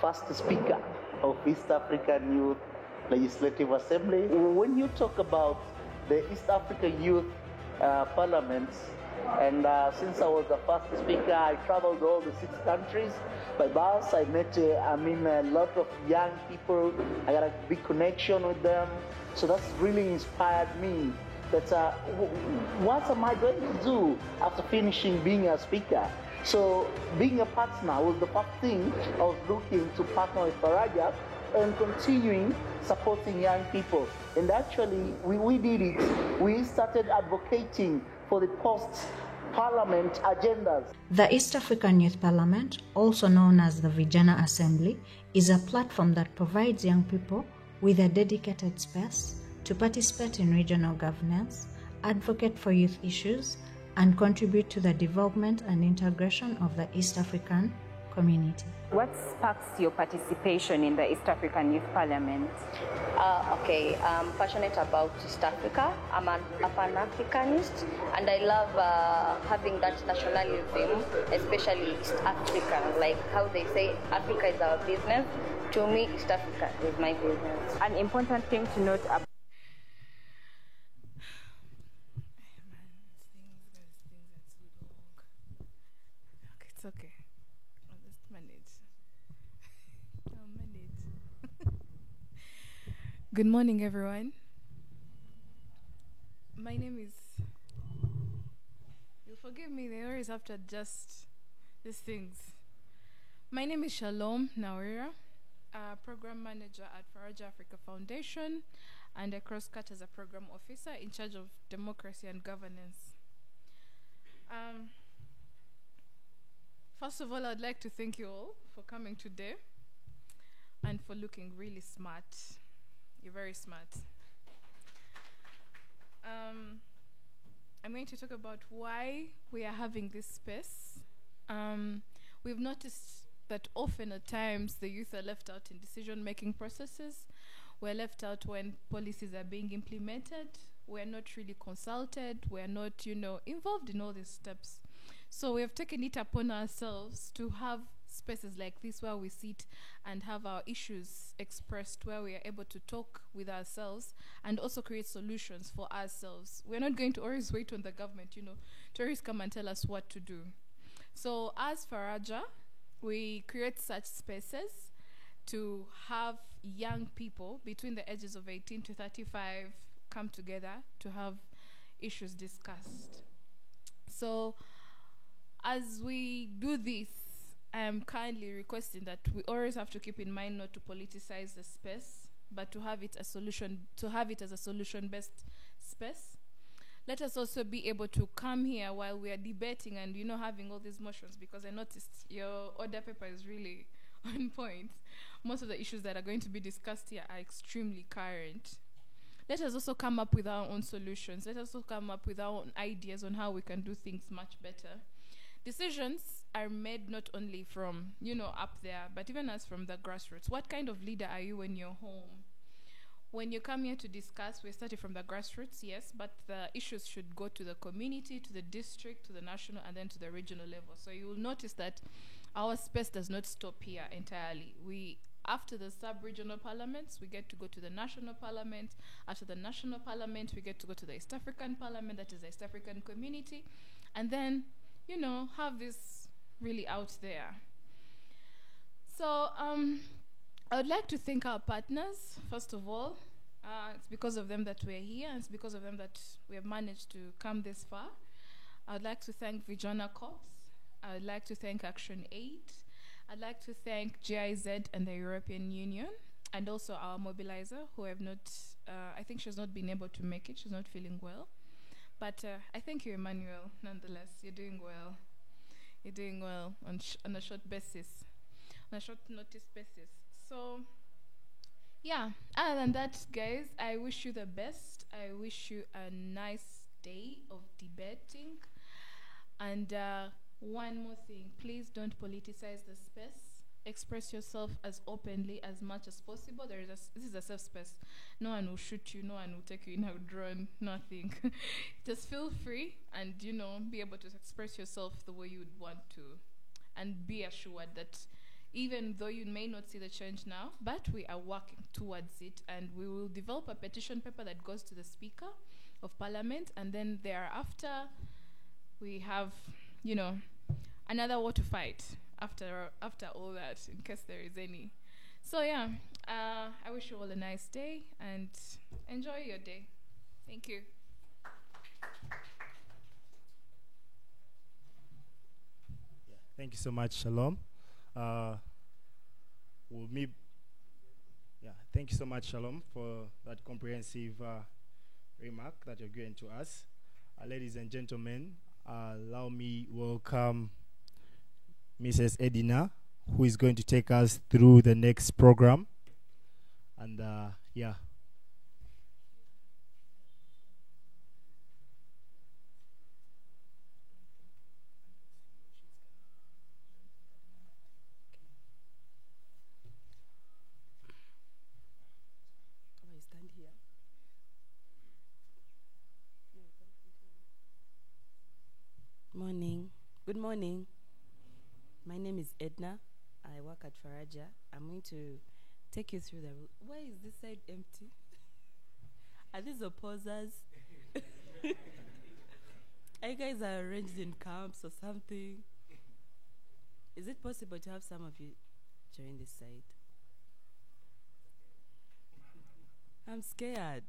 First speaker of East African Youth Legislative Assembly. When you talk about the East African Youth Parliaments, and since I was the first speaker, I traveled all the 6 countries by bus. I met, a lot of young people. I got a big connection with them. So that's really inspired me that what am I going to do after finishing being a speaker? So being a partner was the first thing I was looking to partner with Faraja and continuing supporting young people. And actually, we did it. We started advocating for the post-parliament agendas. The East African Youth Parliament, also known as the Vijana Assembly, is a platform that provides young people with a dedicated space to participate in regional governance, advocate for youth issues, and contribute to the development and integration of the East African community. What sparks your participation in the East African Youth Parliament? I'm passionate about East Africa. I'm a Pan-Africanist, and I love having that nationalism, especially East Africa. Like how they say, Africa is our business. To me, East Africa is my business. An important thing to note about okay. I'll just manage. I'll manage. Good morning, everyone. My name is. You'll forgive me, they always have to adjust these things. My name is Shalom Nawira, a program manager at Faraja Africa Foundation, and I cross-cut as a program officer in charge of democracy and governance. First of all, I'd like to thank you all for coming today and for looking really smart. You're very smart. I'm going to talk about why we are having this space. We've noticed that often at times the youth are left out in decision-making processes. We're left out when policies are being implemented. We're not really consulted. We're not, involved in all these steps. So we have taken it upon ourselves to have spaces like this where we sit and have our issues expressed, where we are able to talk with ourselves and also create solutions for ourselves. We're not going to always wait on the government, to always come and tell us what to do. So as Faraja, we create such spaces to have young people between the ages of 18 to 35 come together to have issues discussed. So as we do this, I am kindly requesting that we always have to keep in mind not to politicize the space, but to have it as a solution-based space. Let us also be able to come here while we are debating and having all these motions, because I noticed your order paper is really on point. Most of the issues that are going to be discussed here are extremely current. Let us also come up with our own solutions. Let us also come up with our own ideas on how we can do things much better. Decisions are made not only from, up there, but even as from the grassroots. What kind of leader are you when you're home? When you come here to discuss, we're starting from the grassroots, yes, but the issues should go to the community, to the district, to the national, and then to the regional level. So you will notice that our space does not stop here entirely. After the sub-regional parliaments, we get to go to the national parliament. After the national parliament, we get to go to the East African parliament, that is the East African community, and then have this really out there. So I would like to thank our partners, first of all. It's because of them that we're here, and it's because of them that we have managed to come this far. I would like to thank Vijana Corps. I would like to thank Action Aid. I'd like to thank GIZ and the European Union, and also our mobilizer, who have not, I think she's not been able to make it. She's not feeling well. But I thank you, Emmanuel, nonetheless. You're doing well. You're doing well on a short basis, on a short notice basis. So, yeah, other than that, guys, I wish you the best. I wish you a nice day of debating. And one more thing, please don't politicize the space. Express yourself as openly as much as possible. This is a safe space. No one will shoot you. No one will take you in a drone. Nothing. Just feel free and be able to express yourself the way you would want to, and be assured that even though you may not see the change now, but we are working towards it, and we will develop a petition paper that goes to the Speaker of Parliament, and then thereafter we have, another war to fight after all that, in case there is any. So yeah, I wish you all a nice day and enjoy your day. Thank you. Thank you so much, Shalom. Thank you so much, Shalom, for that comprehensive remark that you're giving to us. Ladies and gentlemen, allow me welcome Mrs. Edina, who is going to take us through the next program. And Morning. Good morning. My name is Edna. I work at Faraja. I'm going to take you through the route. Why is this side empty? Are these opposers? Are you guys arranged in camps or something? Is it possible to have some of you join this side? I'm scared.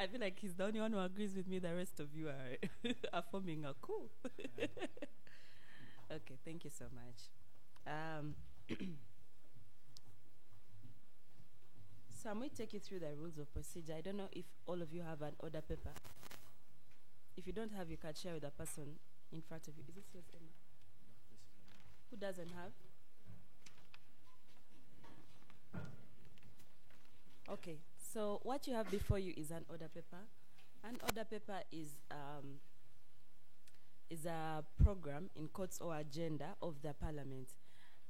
I feel like he's the only one who agrees with me. The rest of you are forming a coup. Okay, thank you so much. So I'm going to take you through the rules of procedure. I don't know if all of you have an order paper. If you don't have, you can share with the person in front of you. Is this yours, Emma? Who doesn't have? Okay, so what you have before you is an order paper. An order paper is a program in quotes or agenda of the Parliament.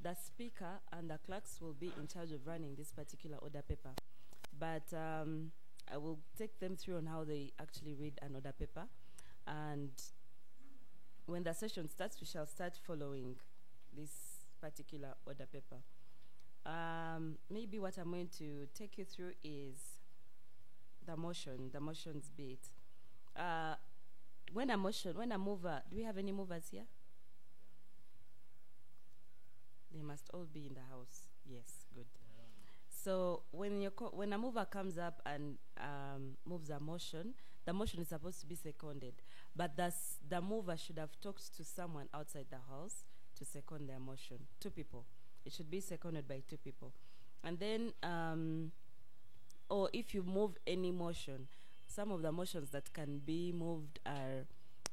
The Speaker and the clerks will be in charge of running this particular order paper. But I will take them through on how they actually read an order paper. And when the session starts, we shall start following this particular order paper. Maybe what I'm going to take you through is the motions bit. When a mover, do we have any movers here? They must all be in the house. Yes, good. So when a mover comes up and moves a motion, the motion is supposed to be seconded. But the mover should have talked to someone outside the house to second their motion. 2 people. It should be seconded by 2 people. And then, or if you move any motion, some of the motions that can be moved are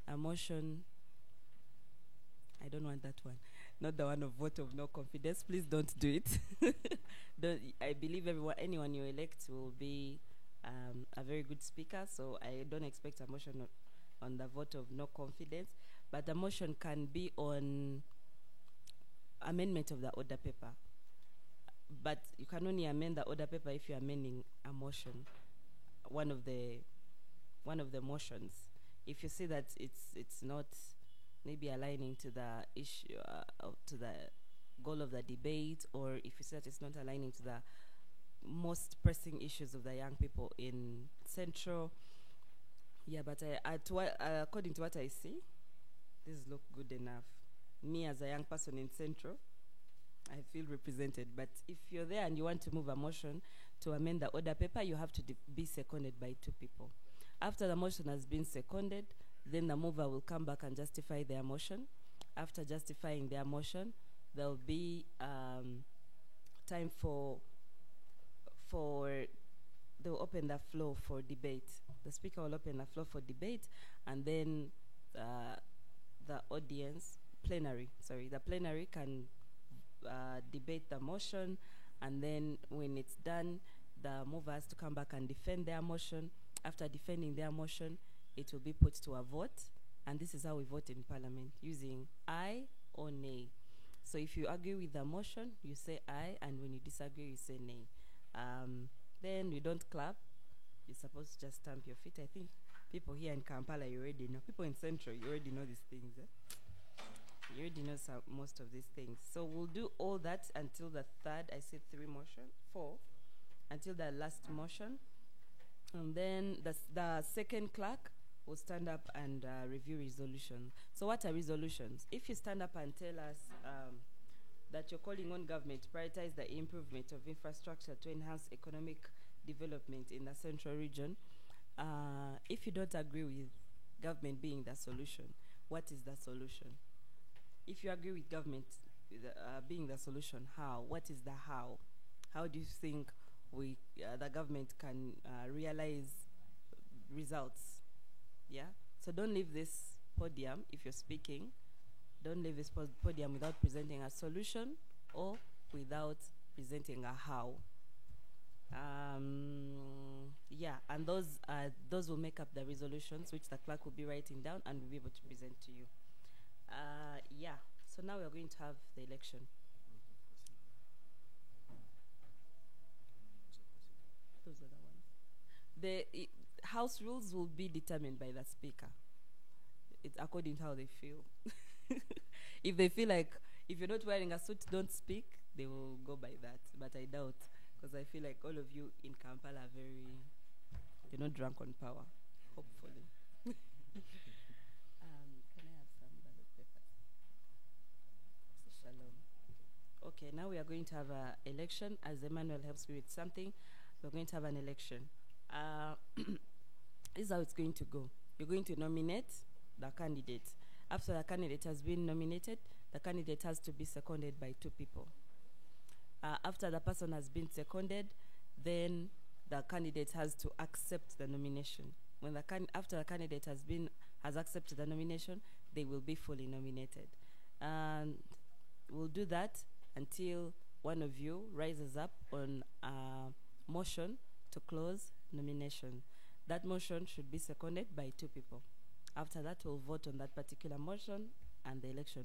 a motion, I don't want that one, not the one of vote of no confidence. Please don't do it. I believe anyone you elect will be a very good speaker, so I don't expect a motion on the vote of no confidence, but the motion can be on amendment of the order paper. But you can only amend the order paper if you're amending a motion, one of the motions. If you see that it's not maybe aligning to the issue, to the goal of the debate, or if you see that it's not aligning to the most pressing issues of the young people in Central. Yeah, but according to what I see, this look good enough. Me as a young person in Central, I feel represented. But if you're there and you want to move a motion to amend the order paper, you have to be seconded by 2 people. After the motion has been seconded, then the mover will come back and justify their motion. After justifying their motion, there will be time they'll open the floor for debate. The speaker will open the floor for debate, and then the plenary can debate the motion, and then when it's done, the mover has to come back and defend their motion. After defending their motion, it will be put to a vote, and this is how we vote in Parliament, using aye or nay. So if you agree with the motion, you say aye, and when you disagree, you say nay. Then you don't clap. You're supposed to just stamp your feet. I think people here in Kampala, you already know. People in Central, you already know these things. You already know most of these things. So we'll do all that until the third, I said four, until the last motion. And then the second clerk will stand up and review resolutions. So what are resolutions? If you stand up and tell us that you're calling on government to prioritize the improvement of infrastructure to enhance economic development in the central region, if you don't agree with government being the solution, what is the solution? If you agree with government being the solution, how? What is the how? How do you think the government can realize results? Yeah. So don't leave this podium if you're speaking. Don't leave this podium without presenting a solution or without presenting a how. Yeah, and those will make up the resolutions which the clerk will be writing down and will be able to present to you. Yeah, so now we're going to have the election. Those are the ones. The house rules will be determined by the speaker. It's according to how they feel. If they feel like if you're not wearing a suit, don't speak, they will go by that. But I doubt, because I feel like all of you in Kampala are you're not drunk on power, hopefully. Can I have some ballot papers? Shalom. Okay, now we are going to have an election. As Emmanuel helps me with something, we're going to have an election. This is how it's going to go. You're going to nominate the candidate. After the candidate has been nominated, the candidate has to be seconded by 2 people. After the person has been seconded, then the candidate has to accept the nomination. When after the candidate has accepted the nomination, they will be fully nominated. And we'll do that until one of you rises up on a motion to close nomination. That motion should be seconded by 2 people. After that, we'll vote on that particular motion, and the election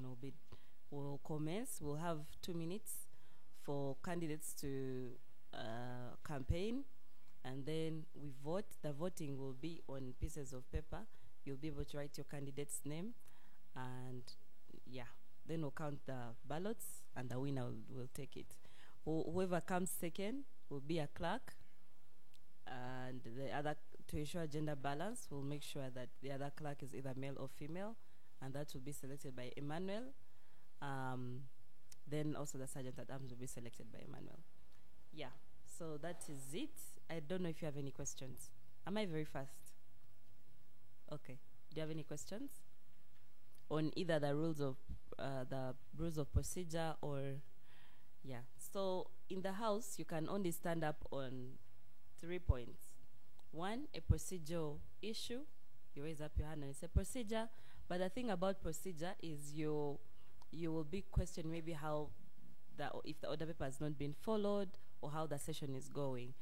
will commence. We'll have 2 minutes for candidates to campaign, and then we vote. The voting will be on pieces of paper. You'll be able to write your candidate's name, and yeah, then we'll count the ballots, and the winner will take it. Whoever comes second will be a clerk, and the other, to ensure gender balance, we'll make sure that the other clerk is either male or female, and that will be selected by Emmanuel. Then also the sergeant at arms will be selected by Emmanuel. Yeah, so that is it. I don't know if you have any questions. Am I very fast? Okay. Do you have any questions on either the rules of procedure or yeah? So in the House, you can only stand up on 3 points. 1, a procedural issue. You raise up your hand and it's a procedure. But the thing about procedure is you will be questioned maybe if the order paper has not been followed or how the session is going.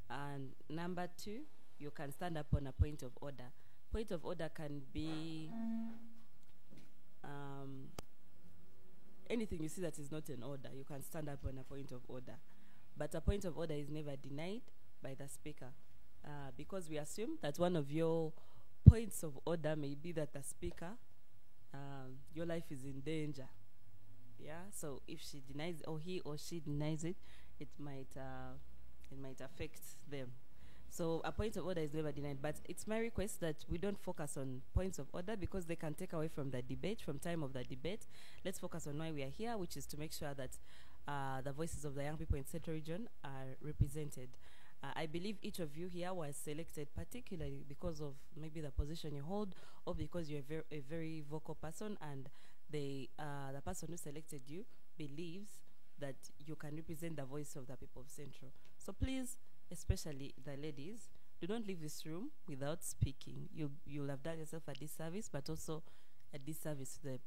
And number 2, you can stand up on a point of order. Point of order can be anything you see that is not an order. You can stand up on a point of order. But a point of order is never denied by the speaker. Because we assume that one of your points of order may be that the speaker, your life is in danger. Yeah, so if she denies, or he or she denies it, it might affect them. So a point of order is never denied, but it's my request that we don't focus on points of order because they can take away from the debate, from time of the debate. Let's focus on why we are here, which is to make sure that the voices of the young people in Central Region are represented. I believe each of you here was selected particularly because of maybe the position you hold or because you're a very vocal person, and the person who selected you believes that you can represent the voice of the people of Central. So please, especially the ladies, do not leave this room without speaking. You'll have done yourself a disservice, but also a disservice to the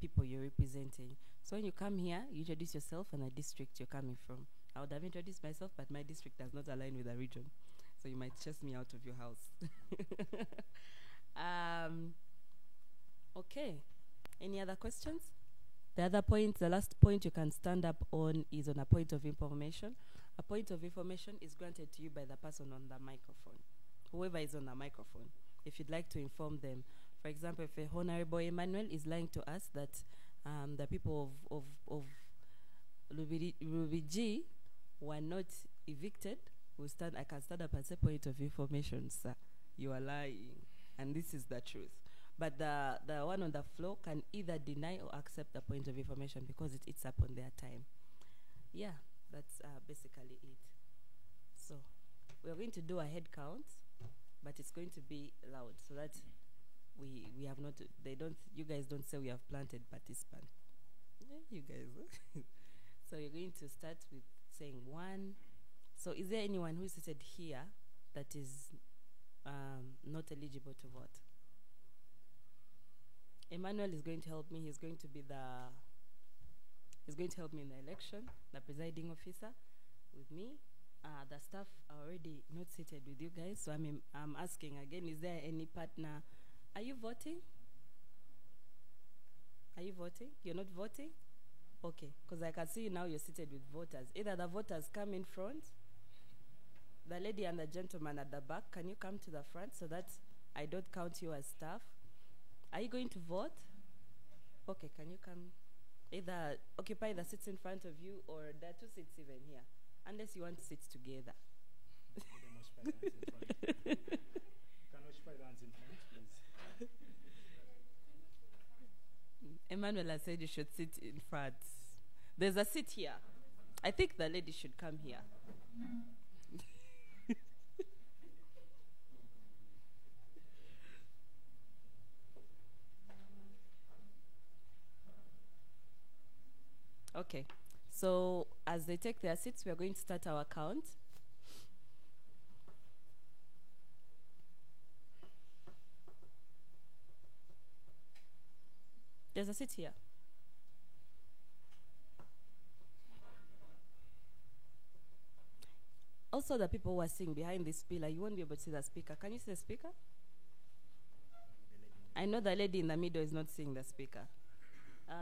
people you're representing. So when you come here, you introduce yourself and the district you're coming from. I would have introduced myself, but my district does not align with the region. So you might chase me out of your house. Okay. Any other questions? The other point, the last point you can stand up on is on a point of information. A point of information is granted to you by the person on the microphone, whoever is on the microphone, if you'd like to inform them. For example, if Honorable Emmanuel is lying to us that The people of Rubiji were not evicted. I can stand up and say point of information, sir. You are lying. And this is the truth. But the one on the floor can either deny or accept the point of information because it's up on their time. Yeah, that's basically it. So we're going to do a head count, but it's going to be loud so that we have not, you guys don't say we have planted participants. Yeah, you guys. So you're going to start with saying 1. So is there anyone who is seated here that is not eligible to vote? Emmanuel is going to help me. He's going to help me in the election, the presiding officer with me. The staff are already not seated with you guys, so I'm asking again, is there any partner? Are you voting? Are you voting? You're not voting? Okay, because I can see now you're seated with voters. Either the voters come in front, the lady and the gentleman at the back, can you come to the front so that I don't count you as staff? Are you going to vote? Okay, can you come? Either occupy the seats in front of you or there are 2 seats even here, unless you want to sit together. Can occupy the hands in front, please? Emmanuel has said you should sit in front. There's a seat here. I think the lady should come here. Okay, so as they take their seats, we are going to start our count. There's a seat here. Also, the people who are sitting behind this pillar, you won't be able to see the speaker. Can you see the speaker? I know the lady in the middle is not seeing the speaker.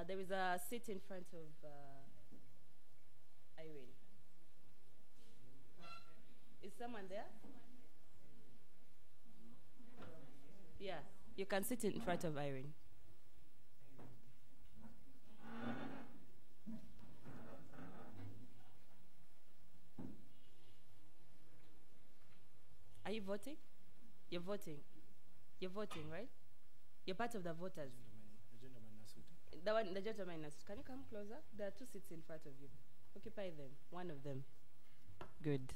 There is a seat in front of Irene. Is someone there? Yeah, you can sit in front of Irene. Are you voting? You're voting. You're voting, right? You're part of the voters. The gentleman in the suit. Can you come closer? There are 2 seats in front of you. Occupy them. One of them. Good.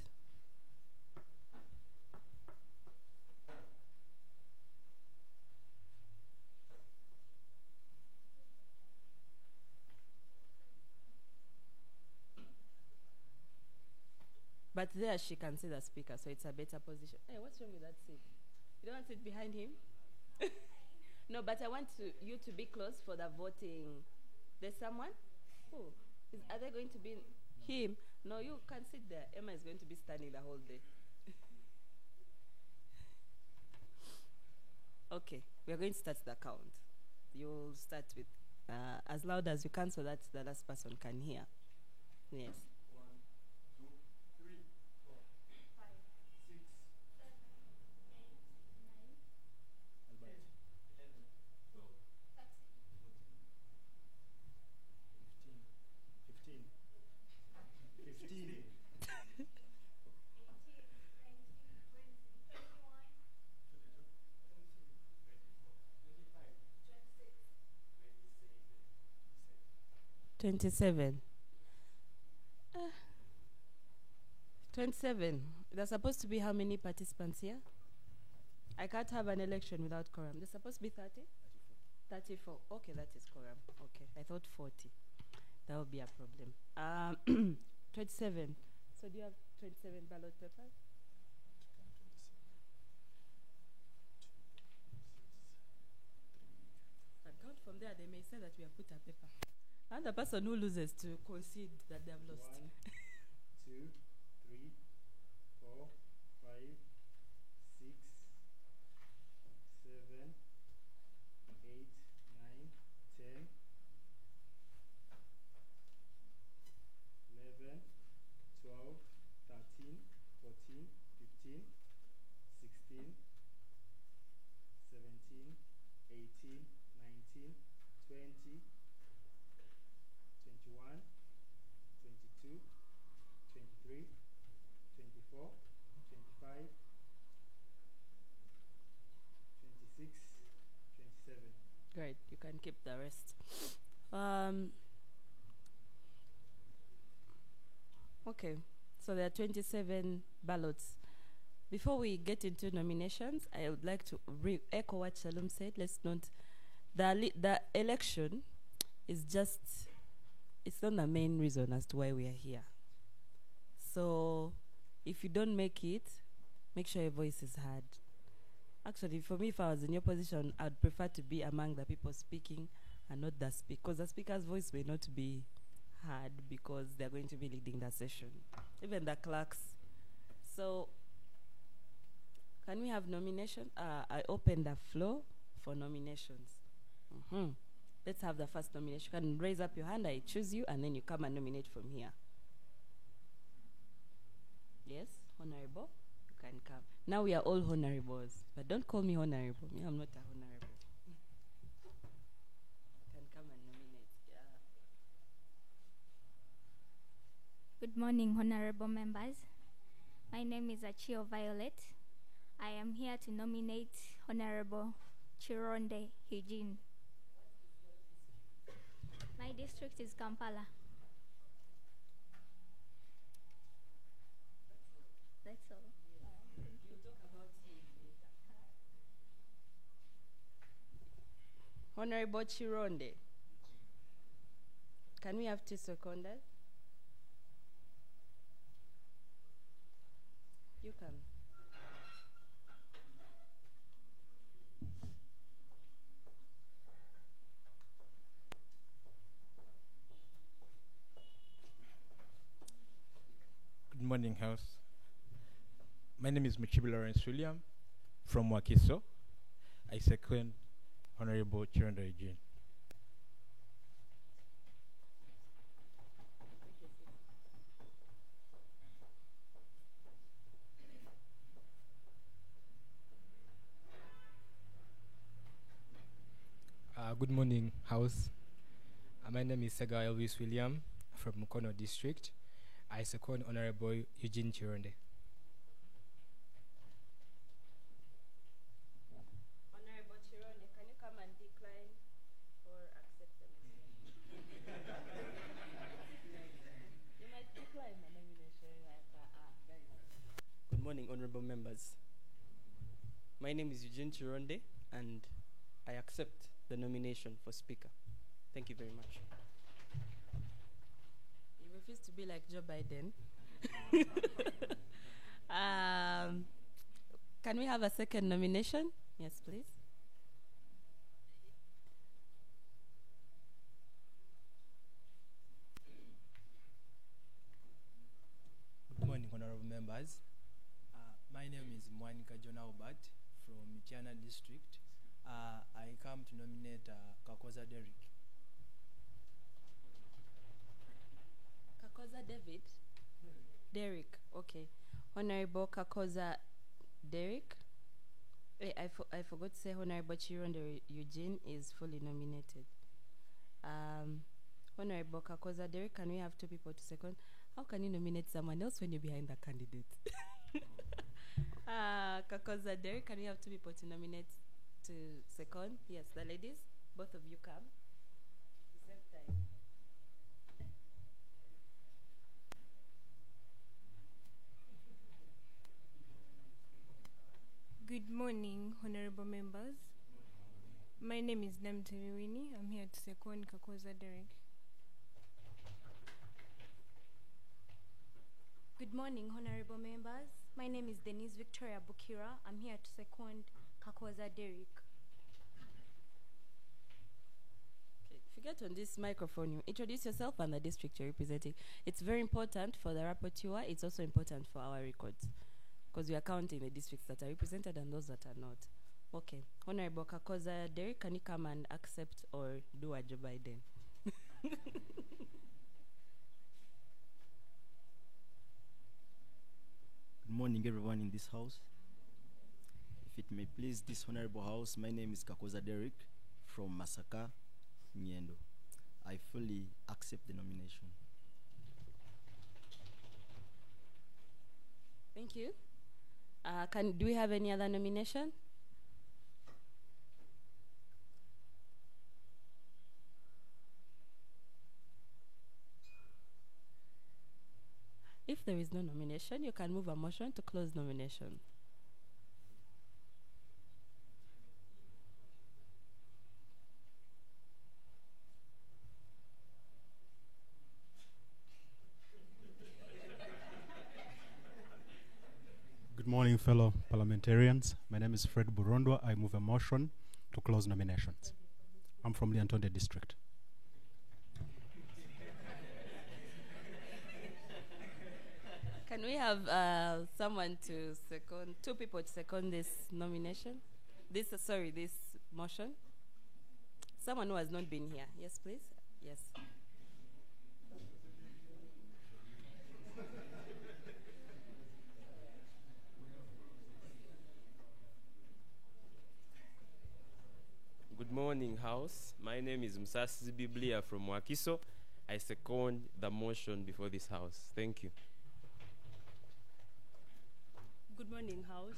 But there she can see the speaker, so it's a better position. Hey, what's wrong with that seat? You don't want to sit behind him? No, but I want you to be close for the voting. There's someone? Who? Are they going to be him? No, you can sit there. Emma is going to be standing the whole day. Okay, we're going to start the count. You'll start with as loud as you can so that the last person can hear. Yes. 1, 2, 3, 4, 5, 6, 7, 8, 9, 10, 11, 12, 13, 15, 15. 27. 27. There's supposed to be how many participants here? I can't have an election without quorum. There's supposed to be 30? 34. Okay, that is quorum. Okay, I thought 40. That would be a problem. 27. So do you have 27 ballot papers? And count from there, they may say that we have put a paper. And the person who loses to concede that they have lost. 1, 2, 3, 4, 5, 6, 7, 8, 9, 10, 11, 12, 13, 14, 15, 16, 17, 18, 19, 20, can keep the rest. Um, okay, so there are 27 ballots. Before we get into nominations, I would like to echo what Shalom said. Let's not, the election is just, it's not the main reason as to why we are here. So if you don't make it, make sure your voice is heard. Actually, for me, if I was in your position, I'd prefer to be among the people speaking and not the speaker, because the speaker's voice may not be heard because they're going to be leading the session, even the clerks. So can we have nomination? I open the floor for nominations. Let's have the first nomination. You can raise up your hand, I choose you, and then you come and nominate from here. Yes, honorable, you can come. Now we are all honorables, but don't call me honorable. Me, I'm not a honorable. You can come and nominate. Yeah. Good morning, honorable members. My name is Achio Violet. I am here to nominate Honorable Chironde Eugene. My district is Kampala. That's all. Honorable Chironde. Can we have 2 seconds? You can. Good morning, House. My name is Michibi Lawrence William from Wakiso. I second Honorable Chironde Eugene. Good morning, House. My name is Sega Elvis William from Mukono District. I second Honorable Eugene Chironde. Honorable Chironde, can you come and decline or accept the nomination? You might decline the nomination. Good morning, honorable members. My name is Eugene Chironde, and I accept the nomination for Speaker. Thank you very much. You refuse to be like Joe Biden. Can we have a second nomination? Yes, please. Good morning, honorable members. My name is Mwanika John Albert from Michiana District. I come to nominate Kakoza Derek. Kakoza David? Derek, okay. Honorable Kakoza Derek. I forgot to say Honorable Chironde Eugene is fully nominated. Honorable Kakoza Derek, can we have 2 people to second? How can you nominate someone else when you're behind the candidate? Kakoza Derek, can we have 2 people to nominate to second? Yes, the ladies, both of you come. Same time. Good morning, honorable members. My name is Namtemi Winnie. I'm here to second Kakoza Derek. Good morning, honorable members. My name is Denise Victoria Bukira. I'm here to second Kakoza Derek. Okay, if you get on this microphone, you introduce yourself and the district you're representing. It's very important for the rapporteur. It's also important for our records, because we are counting the districts that are represented and those that are not. Okay, Honorable Kakoza Derek, can you come and accept or do a Joe Biden? Good morning, everyone in this house. If it may please this honorable house, my name is Kakoza Derek from Masaka, Nyendo. I fully accept the nomination. Thank you. Do we have any other nomination? If there is no nomination, you can move a motion to close nomination. Good morning, fellow parliamentarians. My name is Fred Burondwa. I move a motion to close nominations. I'm from the Antonde district. Can we have someone to second, two people to second this nomination? This motion? Someone who has not been here. Yes, please. Yes. Good morning, House. My name is Musasi Biblia from Wakiso. I second the motion before this House. Thank you. Good morning, House.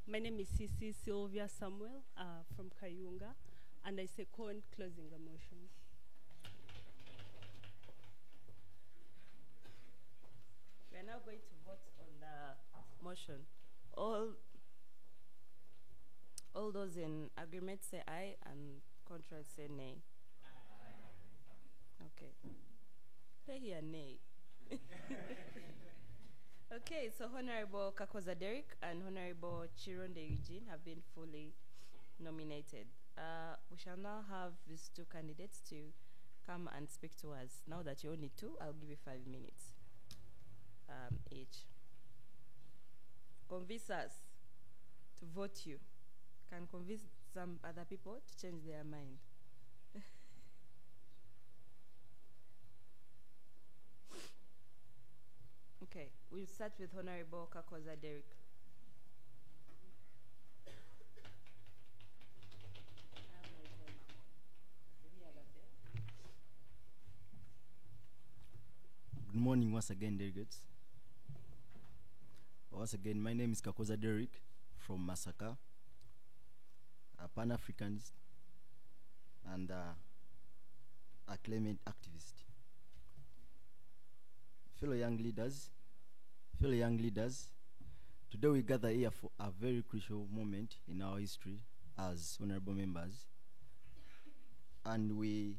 My name is Sisi Sylvia Samuel from Kayunga, and I second closing the motion. We are now going to vote on the motion. All those in agreement say aye, and contrary say nay. Okay. They hear nay. Okay, so Honorable Kakoza Derrick and Honorable Chironde Eugene have been fully nominated. We shall now have these two candidates to come and speak to us. Now that you only two, I'll give you 5 minutes each. Convince us to vote you. Can convince some other people to change their mind. Okay, we'll start with Honorable Kakoza Derrick. Good morning once again, delegates. Once again, my name is Kakoza Derrick from Masaka, a Pan-Africanist and a climate activist. Fellow young leaders, today we gather here for a very crucial moment in our history as honorable members. And we,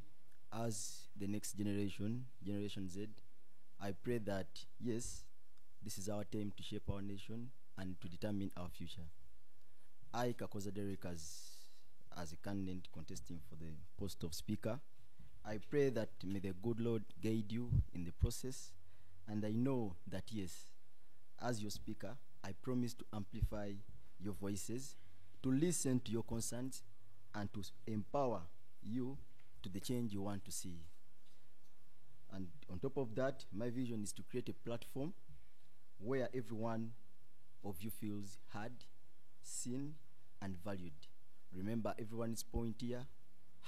as the next generation, Generation Z, I pray that, yes, this is our time to shape our nation and to determine our future. I, Kakoza Derrick, as a candidate contesting for the post of Speaker, I pray that may the good Lord guide you in the process. And I know that, yes, as your Speaker, I promise to amplify your voices, to listen to your concerns, and to empower you to the change you want to see. And on top of that, my vision is to create a platform where every one of you feels heard, seen, and valued. Remember, everyone's point here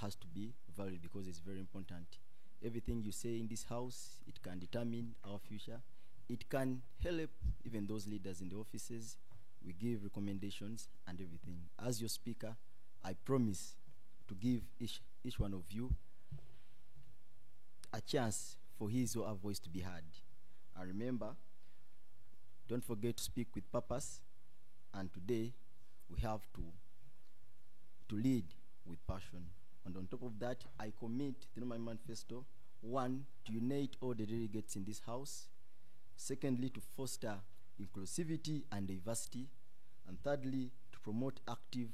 has to be valued because it's very important. Everything you say in this house, it can determine our future. It can help even those leaders in the offices. We give recommendations and everything. As your Speaker, I promise to give each one of you a chance for his or her voice to be heard. And remember, don't forget to speak with purpose. And today, we have to lead with passion. And on top of that, I commit through my manifesto, 1, to unite all the delegates in this house. Secondly, to foster inclusivity and diversity. And thirdly, to promote active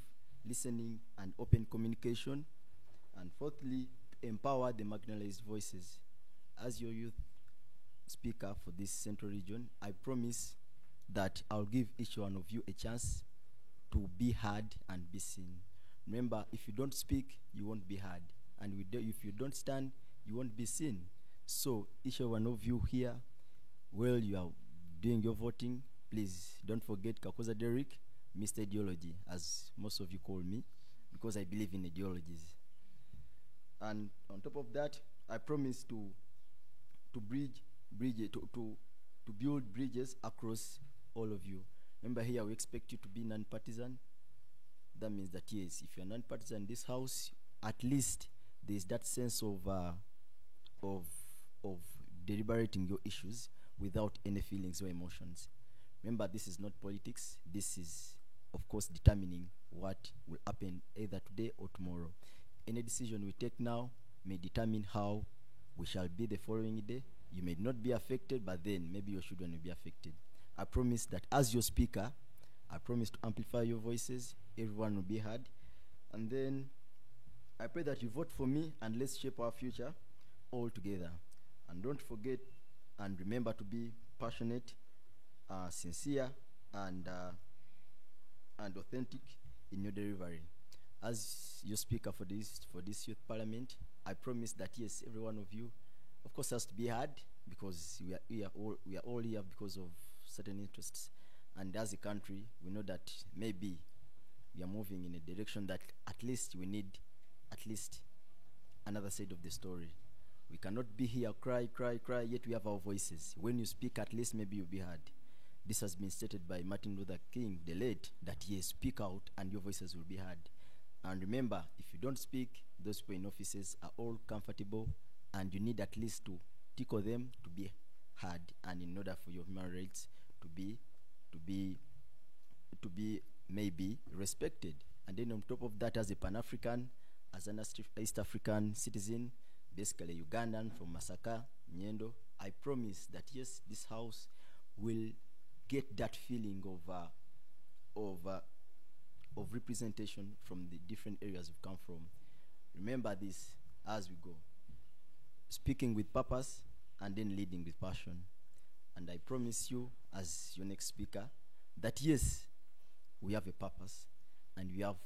listening and open communication. And fourthly, to empower the marginalized voices. As your youth speaker for this central region, I promise that I'll give each one of you a chance to be heard and be seen. Remember, if you don't speak, you won't be heard. And if you don't stand, you won't be seen. So each one of you here, while you are doing your voting, please don't forget Kakoza Derrick, Mr. Ideology, as most of you call me, because I believe in ideologies. And on top of that, I promise to build bridges across all of you. Remember, here we expect you to be non-partisan. That means that, yes, if you're non-partisan in this house, at least there's that sense of deliberating your issues. without any feelings or emotions. Remember, this is not politics. This is, of course, determining what will happen either today or tomorrow. Any decision we take now may determine how we shall be the following day. You may not be affected, but then maybe your children will be affected. I promise that as your speaker, I promise to amplify your voices. Everyone will be heard. And then I pray that you vote for me, and let's shape our future all together. And don't forget and remember to be passionate, sincere, and authentic in your delivery. As your speaker for this youth parliament, I promise that yes, every one of you, of course, has to be heard, because we are all here because of certain interests. And as a country, we know that maybe we are moving in a direction that at least we need at least another side of the story. We cannot be here cry, yet we have our voices. When you speak, at least maybe you'll be heard. This has been stated by Martin Luther King, the late, that yes, speak out and your voices will be heard. And remember, if you don't speak, those people in offices are all comfortable, and you need at least to tickle them to be heard, and in order for your human rights to be maybe respected. And then on top of that, as a Pan-African, as an East African citizen, basically Ugandan from Masaka, Nyendo, I promise that yes, this house will get that feeling of representation from the different areas we've come from. Remember this as we go. Speaking with purpose and then leading with passion. And I promise you, as your next speaker, that yes, we have a purpose and we have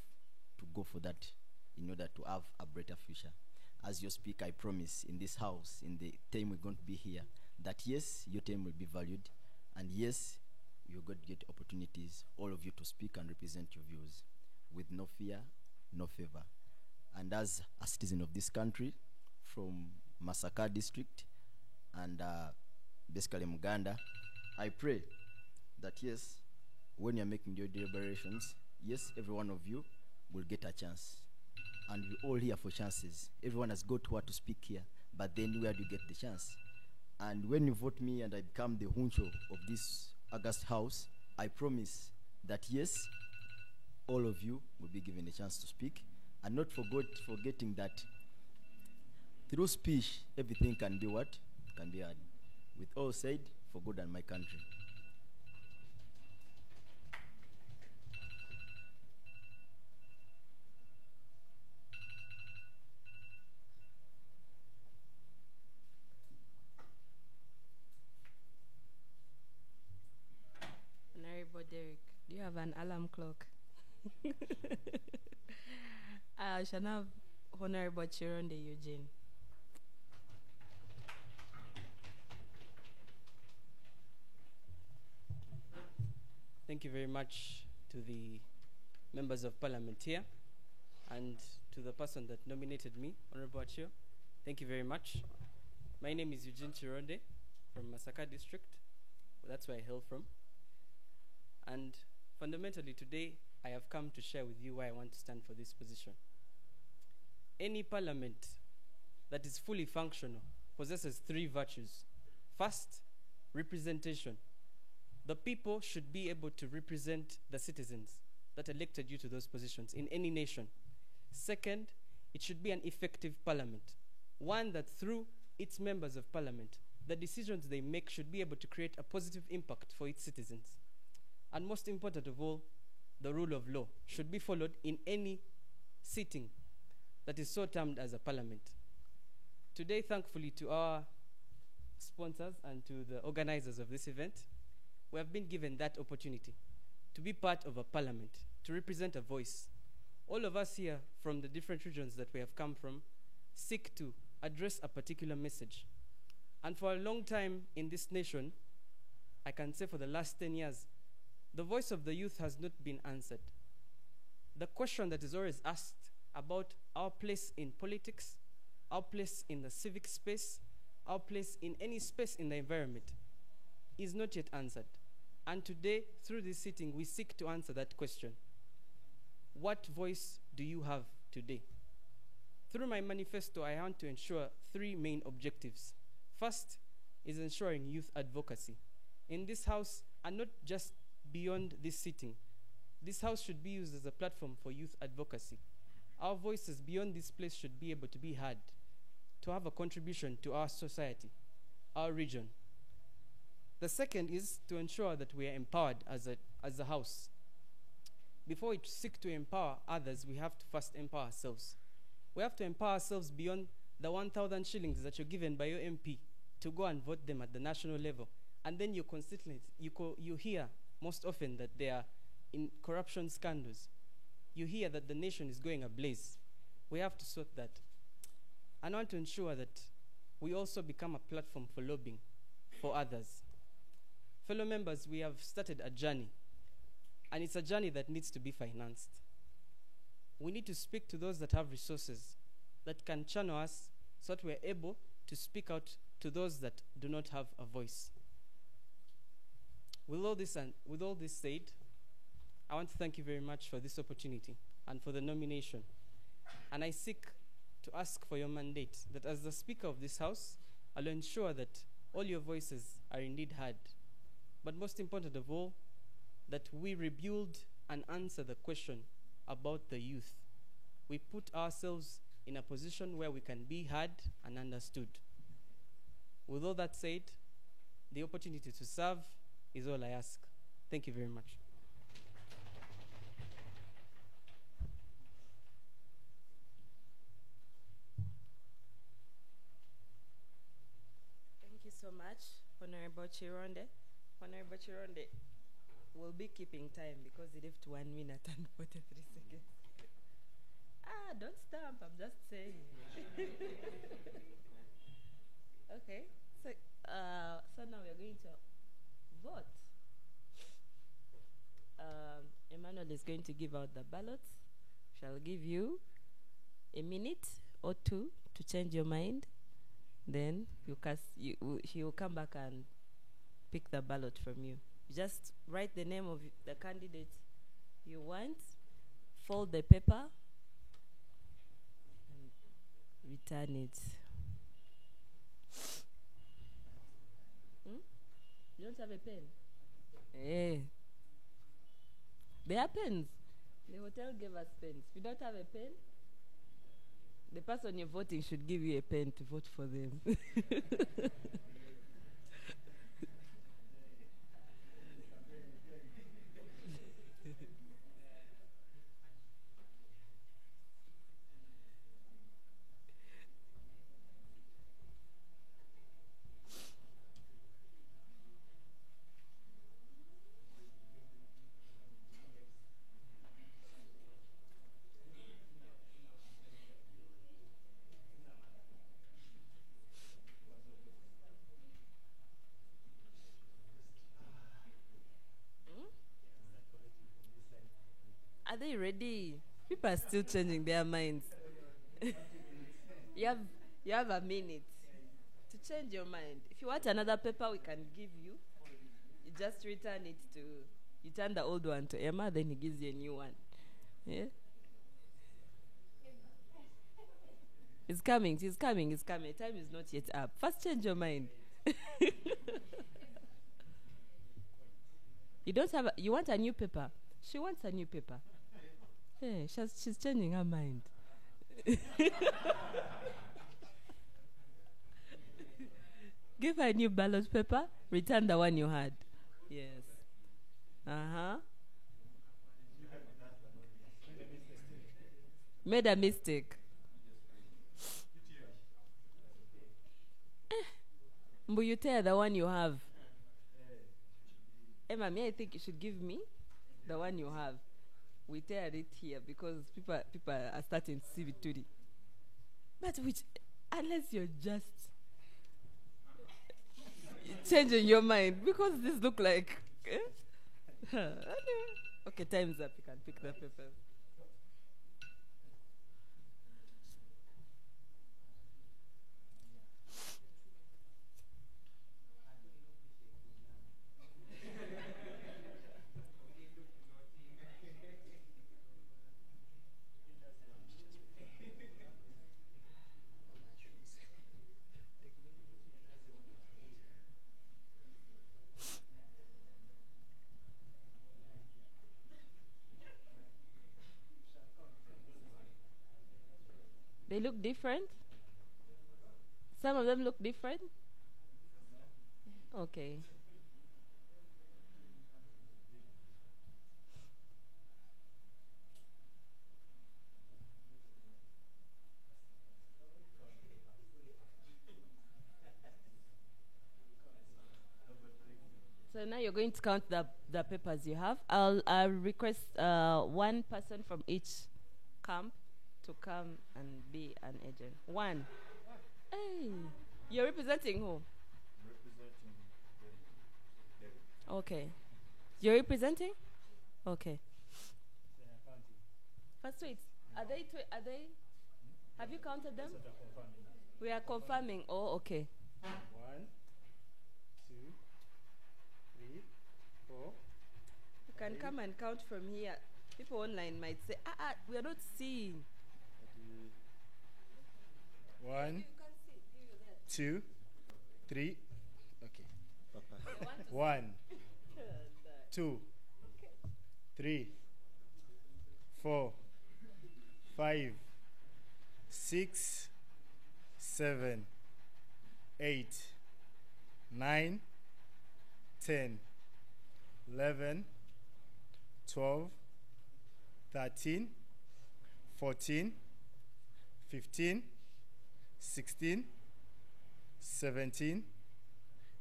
to go for that in order to have a brighter future. As your speaker, I promise in this house, in the time we're going to be here, that yes, your time will be valued, and yes, you're going to get opportunities, all of you, to speak and represent your views with no fear, no favor. And as a citizen of this country, from Masaka district and basically Muganda, I pray that yes, when you're making your deliberations, yes, every one of you will get a chance. And we're all here for chances. Everyone has got what to speak here, but then where do you get the chance? And when you vote me and I become the huncho of this August House, I promise that yes, all of you will be given a chance to speak, and not forgetting that through speech, everything can be what? Can be heard. With all said, for God and my country. Honorable Derek, do you have an alarm clock? I shall have Honorable Chironde Eugene. Thank you very much to the members of parliament here and to the person that nominated me, Honorable Achio. Thank you very much. My name is Eugene Chironde from Masaka district. That's where I hail from. And fundamentally today, I have come to share with you why I want to stand for this position. Any parliament that is fully functional possesses three virtues. First, representation. The people should be able to represent the citizens that elected you to those positions in any nation. Second, it should be an effective parliament, one that through its members of parliament, the decisions they make should be able to create a positive impact for its citizens. And most important of all, the rule of law should be followed in any sitting that is so termed as a parliament. Today, thankfully to our sponsors and to the organizers of this event, we have been given that opportunity to be part of a parliament, to represent a voice. All of us here from the different regions that we have come from seek to address a particular message. And for a long time in this nation, I can say for the last 10 years, the voice of the youth has not been answered. The question that is always asked about our place in politics, our place in the civic space, our place in any space in the environment is not yet answered. And today, through this sitting, we seek to answer that question. What voice do you have today? Through my manifesto, I want to ensure three main objectives. First, is ensuring youth advocacy in this house, and not just beyond this sitting. This house should be used as a platform for youth advocacy. Our voices beyond this place should be able to be heard, to have a contribution to our society, our region. The second is to ensure that we are empowered as a house. Before we seek to empower others, we have to first empower ourselves. We have to empower ourselves beyond the 1,000 shillings that you're given by your MP to go and vote them at the national level. And then you constantly, you hear most often that they are in corruption scandals. You hear that the nation is going ablaze. We have to sort that. And I want to ensure that we also become a platform for lobbying for others. Fellow members, we have started a journey, and it's a journey that needs to be financed. We need to speak to those that have resources that can channel us so that we're able to speak out to those that do not have a voice. With all this said, I want to thank you very much for this opportunity and for the nomination. And I seek to ask for your mandate that as the Speaker of this House, I'll ensure that all your voices are indeed heard. But most important of all, that we rebuild and answer the question about the youth. We put ourselves in a position where we can be heard and understood. With all that said, the opportunity to serve is all I ask. Thank you very much. Thank you so much, Honorable Chironde. Honorable Chironde will be keeping time because he left 1 minute and 43 seconds. Don't stamp, I'm just saying. Okay, so now we are going to vote. Emmanuel is going to give out the ballots. Shall give you a minute or two to change your mind. Then he will come back and pick the ballot from you. Just write the name of the candidate you want, fold the paper, and return it. You don't have a pen? Eh. There are pens. The hotel gave us pens. If you don't have a pen, the person you're voting should give you a pen to vote for them. Are they ready? People are still changing their minds. You have a minute to change your mind. If you want another paper, we can give you. You just return it to, you turn the old one to Emma, then he gives you a new one. Yeah? It's coming. Time is not yet up. First change your mind. You want a new paper? She wants a new paper. Yeah, she's changing her mind. Give her a new ballot paper, return the one you had. Yes. Made a mistake. But you tear the one you have. Emma, I think you should give me the one you have. We tear it here because people are starting to see Vituri. But unless you're just changing your mind, because this look like okay, time's up. You can pick the papers. They look different? Some of them look different? Okay. So now you're going to count the papers you have. I'll request one person from each camp to come and be an agent. One. Hey, you're representing who? Representing Derek. Okay. You're representing? Okay. First wait, are they, have you counted them? We are confirming. Oh, okay. 1, 2, 3, 4. You can come and count from here. People online might say, we are not seeing. 1, 2, 3. Okay. 1, 2, 3, 4, 5, 6, 7, 8, 9, 10, 11, 12, 13, 14, 15, 16, 17,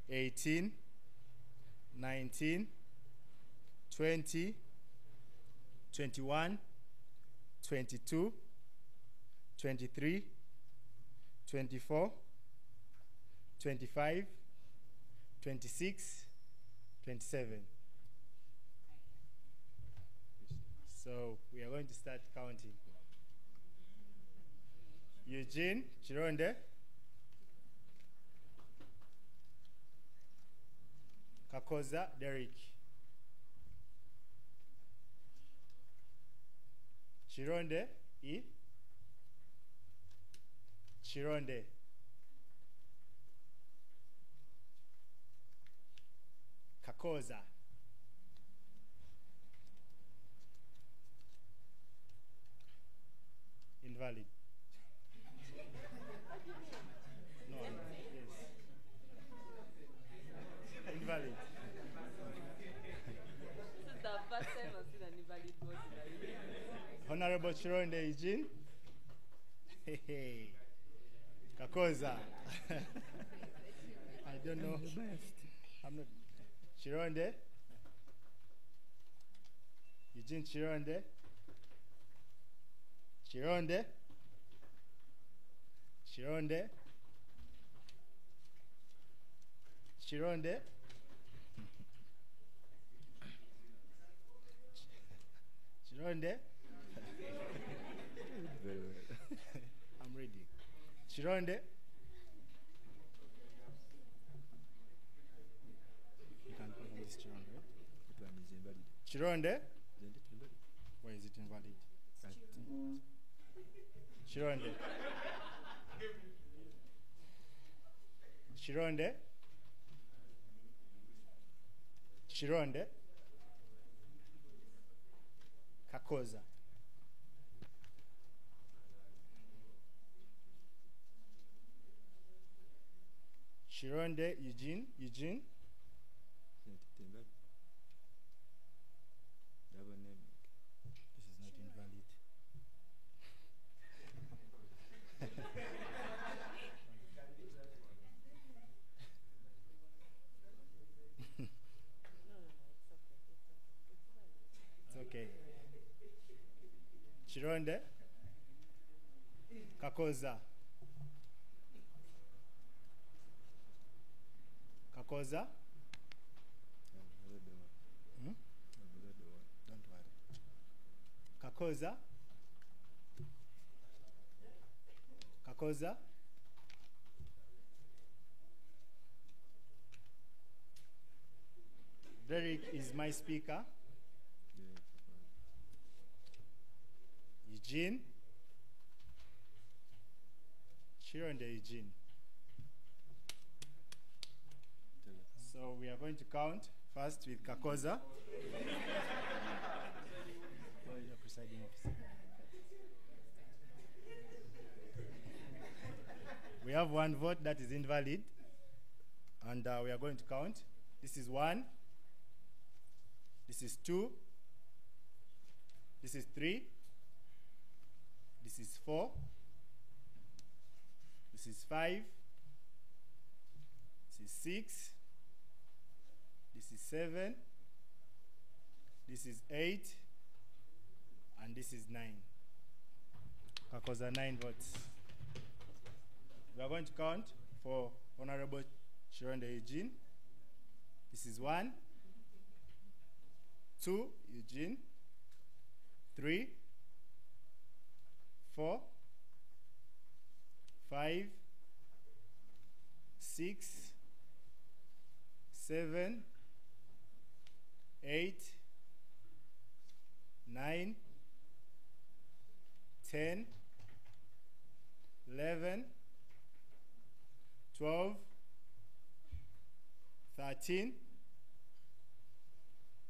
18, 19, 20, 21, 22, 23, 24, 25, 26, 27. So we are going to start counting. Eugene Chironde, Kakoza Derek, Chironde E, Chironde, Kakoza, invalid. No, yes. Invalid. This is the first time I've seen an invalid vote in a Honorable Chironde Eugene. Hey, Kakoza. I don't know. I'm not. Chironde. Eugene Chironde. Chironde. Chironde. Chironde. Chironde. Very well. I'm ready. Chironde. You can confirm this Chironde, right? That one is invalid. Chironde. Isn't it invalid? Why is it invalid? Chironde. Chironde. Chironde. Kakoza. Chironde Eugene. Eugene. Isn't it invalid? Double name. This is not invalid. It's okay. Chironde. Kakoza. Kakoza. Hmm? Don't worry. Kakoza. Kakoza. Derek is my speaker. Eugene. Chironde Eugene. So we are going to count first with Kakoza. Your presiding officer. We have one vote that is invalid, and we are going to count. This is 1. This is 2. This is 3. This is 4. This is 5. This is 6. This is 7. This is 8. And this is 9. Kakoza 9 votes. We are going to count for Honorable Chironde Eugene. This is 1, 2, Eugene, 3, 4, 5, 6, 7, 8, 9, 10, 11, 12, 13,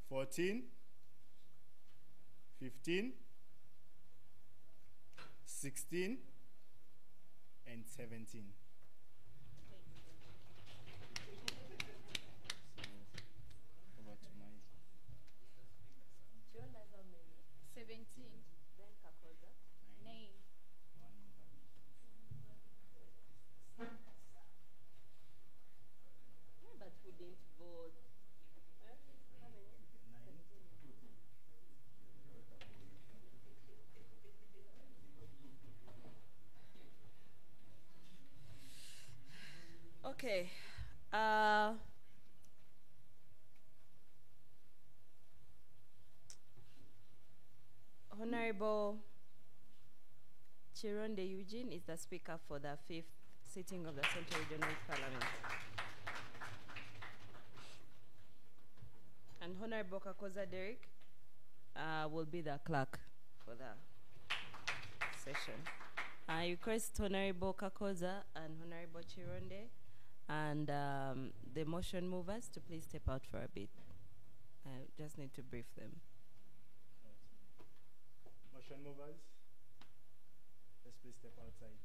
14, 15, 16, and 17. Over to my 17. Then Kakoza. 9. But who didn't vote? How many? 17. Okay. Honorable Chironde Eugene is the Speaker for the 5th sitting of the Central Regional Parliament. And Honorable Kakoza Derrick will be the clerk for the session. I request Honorable Kakoza and Honorable Chironde and the motion movers to please step out for a bit. I just need to brief them. motion movers. Let's please step outside.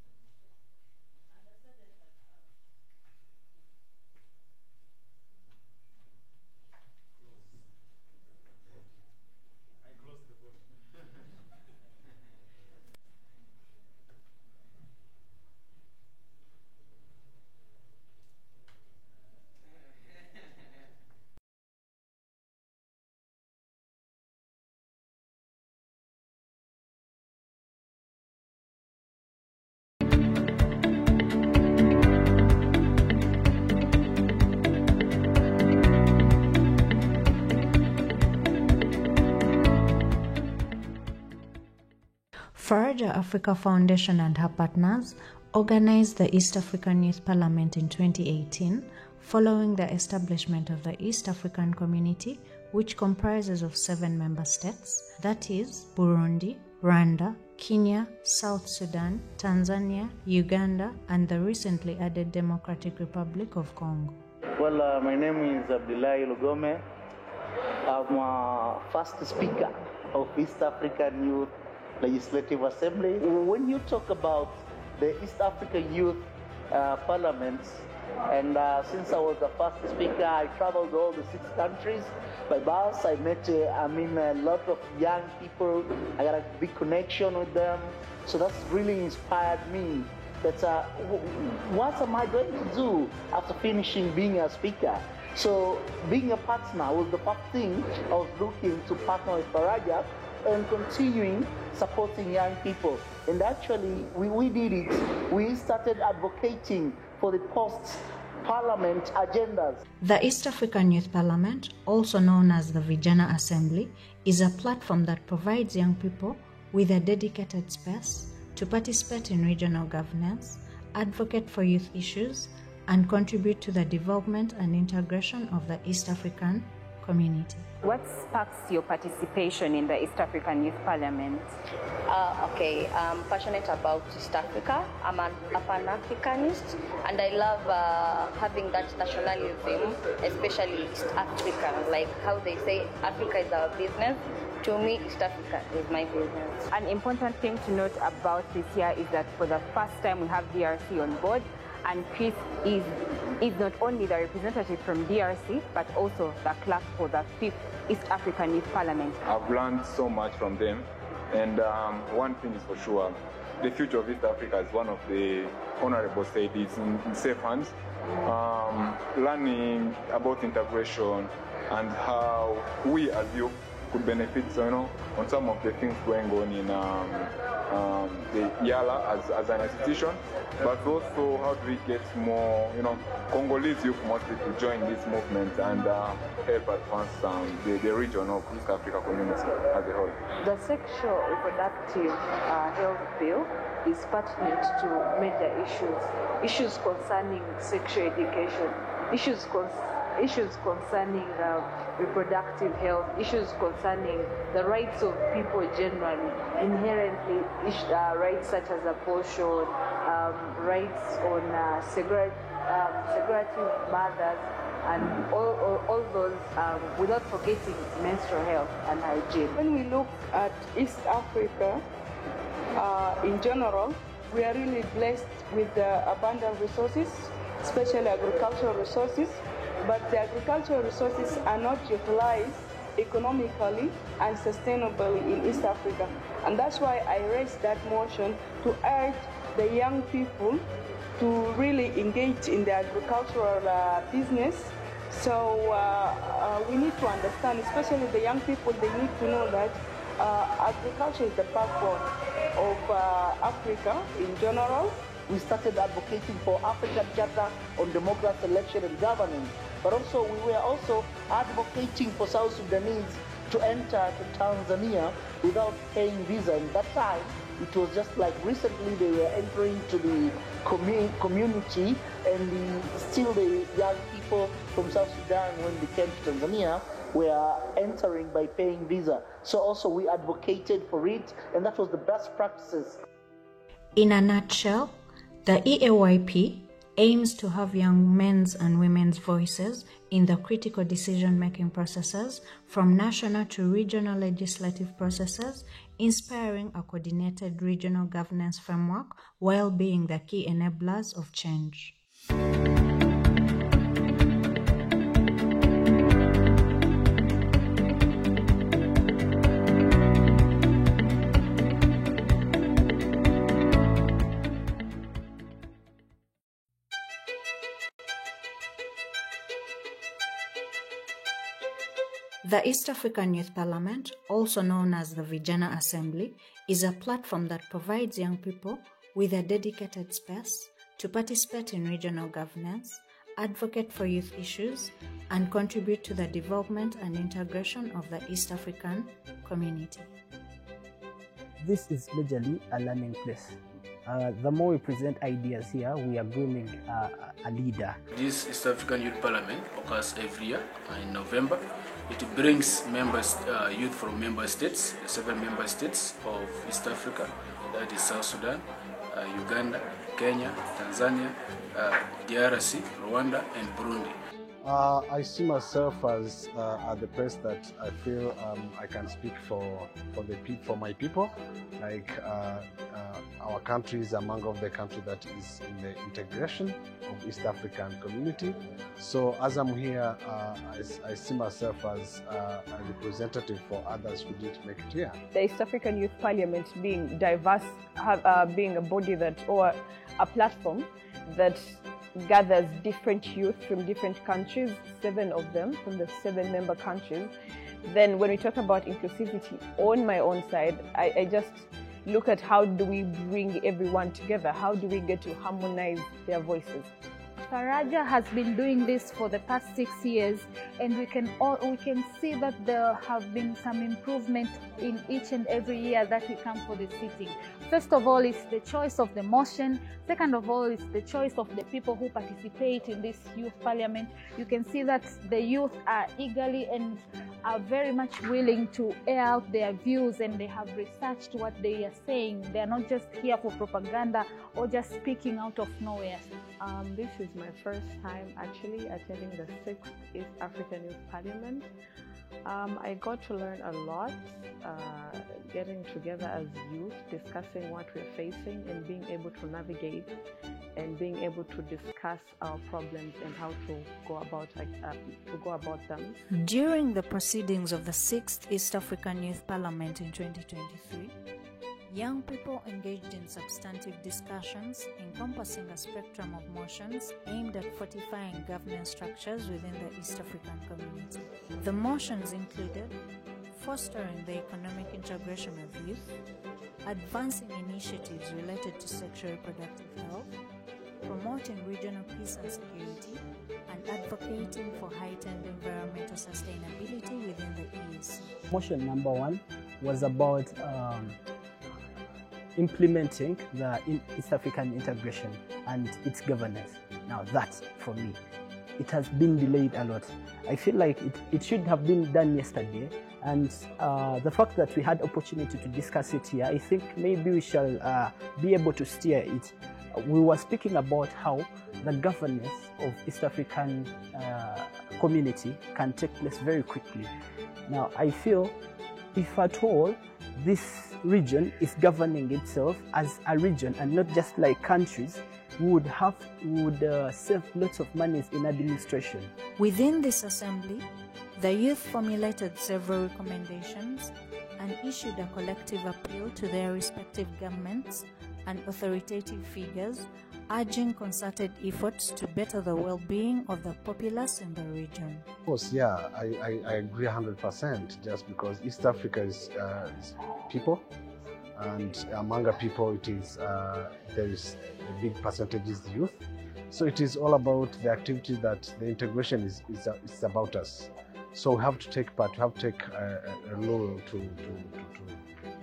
Faraja Africa Foundation and her partners organized the East African Youth Parliament in 2018 following the establishment of the East African Community, which comprises of 7 member states, that is Burundi, Rwanda, Kenya, South Sudan, Tanzania, Uganda, and the recently added Democratic Republic of Congo. Well, my name is Abdullahi Lugome. I'm first speaker of East African Youth Legislative Assembly. When you talk about the East Africa Youth Parliament, and since I was the first speaker, I traveled all the 6 countries by bus. I met a lot of young people. I got a big connection with them. So that's really inspired me that what am I going to do after finishing being a speaker? So being a partner was the first thing I was looking to partner with Faraja and continuing supporting young people. And actually, we did it. We started advocating for the post-parliament agendas. The East African Youth Parliament, also known as the Vijana Assembly, is a platform that provides young people with a dedicated space to participate in regional governance, advocate for youth issues, and contribute to the development and integration of the East African community. What sparks your participation in the East African Youth Parliament? Okay, I'm passionate about East Africa. I'm a Pan-Africanist, and I love having that nationalism, especially East African, like how they say Africa is our business. To me, East Africa is my business. An important thing to note about this year is that for the first time we have DRC on board, and Chris is not only the representative from DRC, but also the clerk for the 5th East African Youth Parliament. I've learned so much from them, and one thing is for sure, the future of East Africa, as one of the honorable said, is in safe hands. Learning about integration and how we as youth could benefit, on some of the things going on in the YALA as an institution, but also how do we get more, Congolese youth mostly to join this movement and help advance the region of East Africa community as a whole. The sexual reproductive health bill is pertinent to major issues concerning sexual education, issues concerning reproductive health, issues concerning the rights of people generally, inherently rights such as abortion, rights on segregative mothers, and all those, without forgetting menstrual health and hygiene. When we look at East Africa in general, we are really blessed with abundant resources, especially agricultural resources. But the agricultural resources are not utilized economically and sustainably in East Africa. And that's why I raised that motion to urge the young people to really engage in the agricultural business. So we need to understand, especially the young people, they need to know that agriculture is the backbone of Africa in general. We started advocating for African Charter on democracy, election and governance, but also we were also advocating for South Sudanese to enter to Tanzania without paying visa. In that time, it was just like recently they were entering to the community, and still the young people from South Sudan, when they came to Tanzania, were entering by paying visa. So also we advocated for it, and that was the best practices. In a nutshell, the EAYP aims to have young men's and women's voices in the critical decision-making processes from national to regional legislative processes, inspiring a coordinated regional governance framework while being the key enablers of change. The East African Youth Parliament, also known as the Vijana Assembly, is a platform that provides young people with a dedicated space to participate in regional governance, advocate for youth issues, and contribute to the development and integration of the East African community. This is majorly a learning place. The more we present ideas here, we are grooming a leader. This East African Youth Parliament occurs every year in November. It brings members, youth from member states, the 7 member states of East Africa, that is South Sudan, Uganda, Kenya, Tanzania, DRC, Rwanda, and Burundi. I see myself as the place that I feel I can speak for my people. Like our country is among of the country that is in the integration of East African community. So as I'm here, I see myself as a representative for others who didn't make it here. The East African Youth Parliament being diverse, being a body that, or a platform that gathers different youth from different countries, 7 of them from the 7 member countries. Then when we talk about inclusivity, on my own side, I just look at how do we bring everyone together? How do we get to harmonize their voices? Faraja has been doing this for the past 6 years, and we can see that there have been some improvement in each and every year that we come for the sitting. First of all, it's the choice of the motion. Second of all, it's the choice of the people who participate in this youth parliament. You can see that the youth are eagerly and are very much willing to air out their views, and they have researched what they are saying. They are not just here for propaganda or just speaking out of nowhere. This is my first time actually attending the 6th East African Youth Parliament. I got to learn a lot, getting together as youth, discussing what we're facing and being able to navigate and being able to discuss our problems and how to go about them. During the proceedings of the 6th East African Youth Parliament in 2023, young people engaged in substantive discussions encompassing a spectrum of motions aimed at fortifying governance structures within the East African community. The motions included fostering the economic integration of youth, advancing initiatives related to sexual reproductive health, promoting regional peace and security, and advocating for heightened environmental sustainability within the EAC. Motion number 1 was about implementing the East African integration and its governance. Now that, for me, it has been delayed a lot. I feel like it should have been done yesterday, and the fact that we had opportunity to discuss it here, I think maybe we shall be able to steer it. We were speaking about how the governance of East African community can take place very quickly. Now, I feel if at all this region is governing itself as a region and not just like countries, we would save lots of monies in administration. Within this assembly, the youth formulated several recommendations and issued a collective appeal to their respective governments and authoritative figures, urging concerted efforts to better the well-being of the populace in the region. Of course, yeah, I agree 100%, just because East Africa is people, and among the people it is, there is a big percentage is youth. So it is all about the activity that the integration is about us. So we have to take part, we have to take a role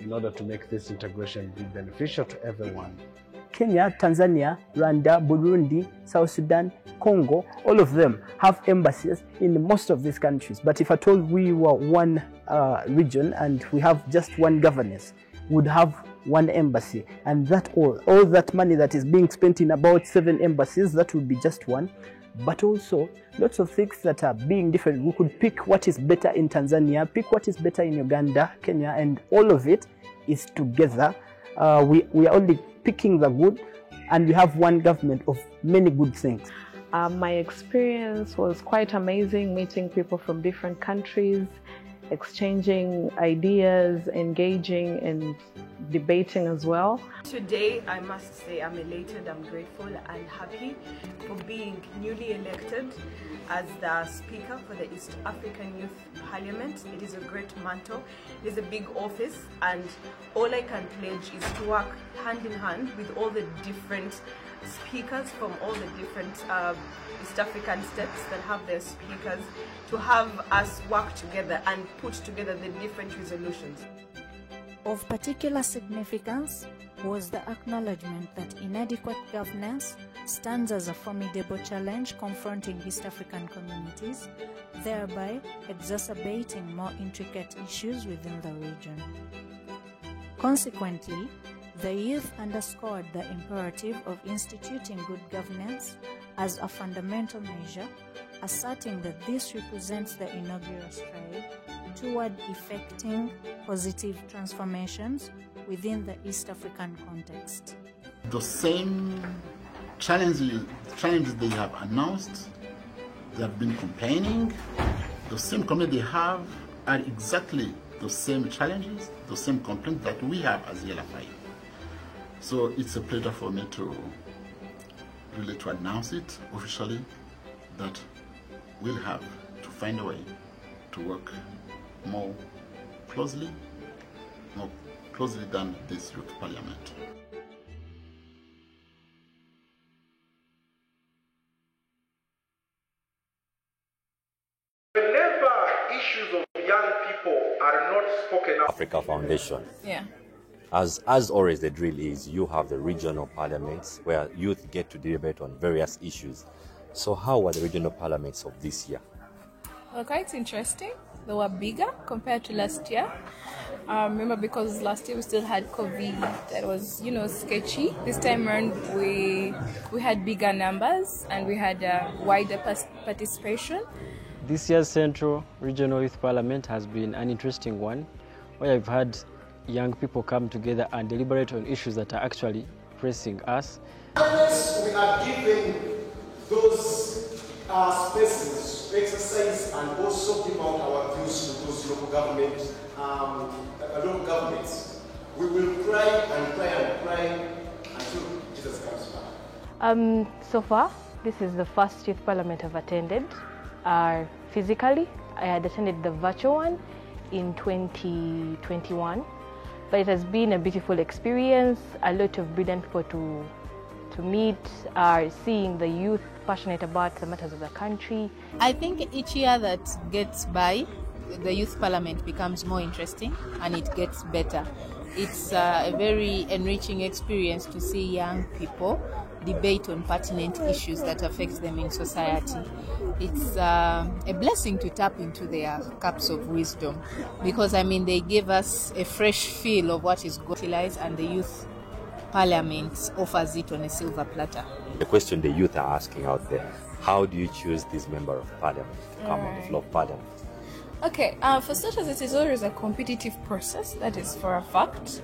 in order to make this integration be beneficial to everyone. Kenya, Tanzania, Rwanda, Burundi, South Sudan, Congo, all of them have embassies in most of these countries. But if at all we were one region and we have just one governance, we would have one embassy, and that all that money that is being spent in about 7 embassies, that would be just one. But also lots of things that are being different. We could pick what is better in Tanzania, pick what is better in Uganda, Kenya, and all of it is together. We are only picking the good, and we have one government of many good things. My experience was quite amazing, meeting people from different countries, exchanging ideas, engaging and debating as well. Today, I must say I'm elated, I'm grateful and happy for being newly elected as the Speaker for the East African Youth Parliament. It is a great mantle, it is a big office, and all I can pledge is to work hand in hand with all the different speakers from all the different East African states that have their speakers, to have us work together and put together the different resolutions. Of particular significance was the acknowledgement that inadequate governance stands as a formidable challenge confronting East African communities, thereby exacerbating more intricate issues within the region. Consequently, the youth underscored the imperative of instituting good governance as a fundamental measure, asserting that this represents the inaugural stride toward effecting positive transformations within the East African context. The same challenges they have announced, they have been complaining, the same complaints they have are exactly the same challenges, the same complaints that we have as ELFI. So it's a pleasure for me to really to announce it officially that we'll have to find a way to work more closely than this youth parliament. The Africa Foundation. Yeah. As always, the drill is you have the regional parliaments where youth get to debate on various issues. So how were the regional parliaments of this year? Well, quite interesting. They were bigger compared to last year. Remember, because last year we still had COVID, that was, sketchy. This time around, we had bigger numbers and we had wider participation. This year's Central Regional Youth Parliament has been an interesting one, where I've had young people come together and deliberate on issues that are actually pressing us. We are giving those spaces to exercise and also give out our views to those local governments. We will cry and cry and cry until Jesus comes back. So far, this is the first youth parliament I've attended. Physically, I had attended the virtual one in 2021, but it has been a beautiful experience. A lot of brilliant people to meet, seeing the youth passionate about the matters of the country. I think each year that gets by, the youth parliament becomes more interesting and it gets better. It's a very enriching experience to see young people debate on pertinent issues that affect them in society. It's a blessing to tap into their cups of wisdom, because they give us a fresh feel of what is good, and the youth parliament offers it on a silver platter. The question the youth are asking out there, how do you choose this member of parliament to come on the floor of parliament? Okay, for starters, it is always a competitive process, that is for a fact.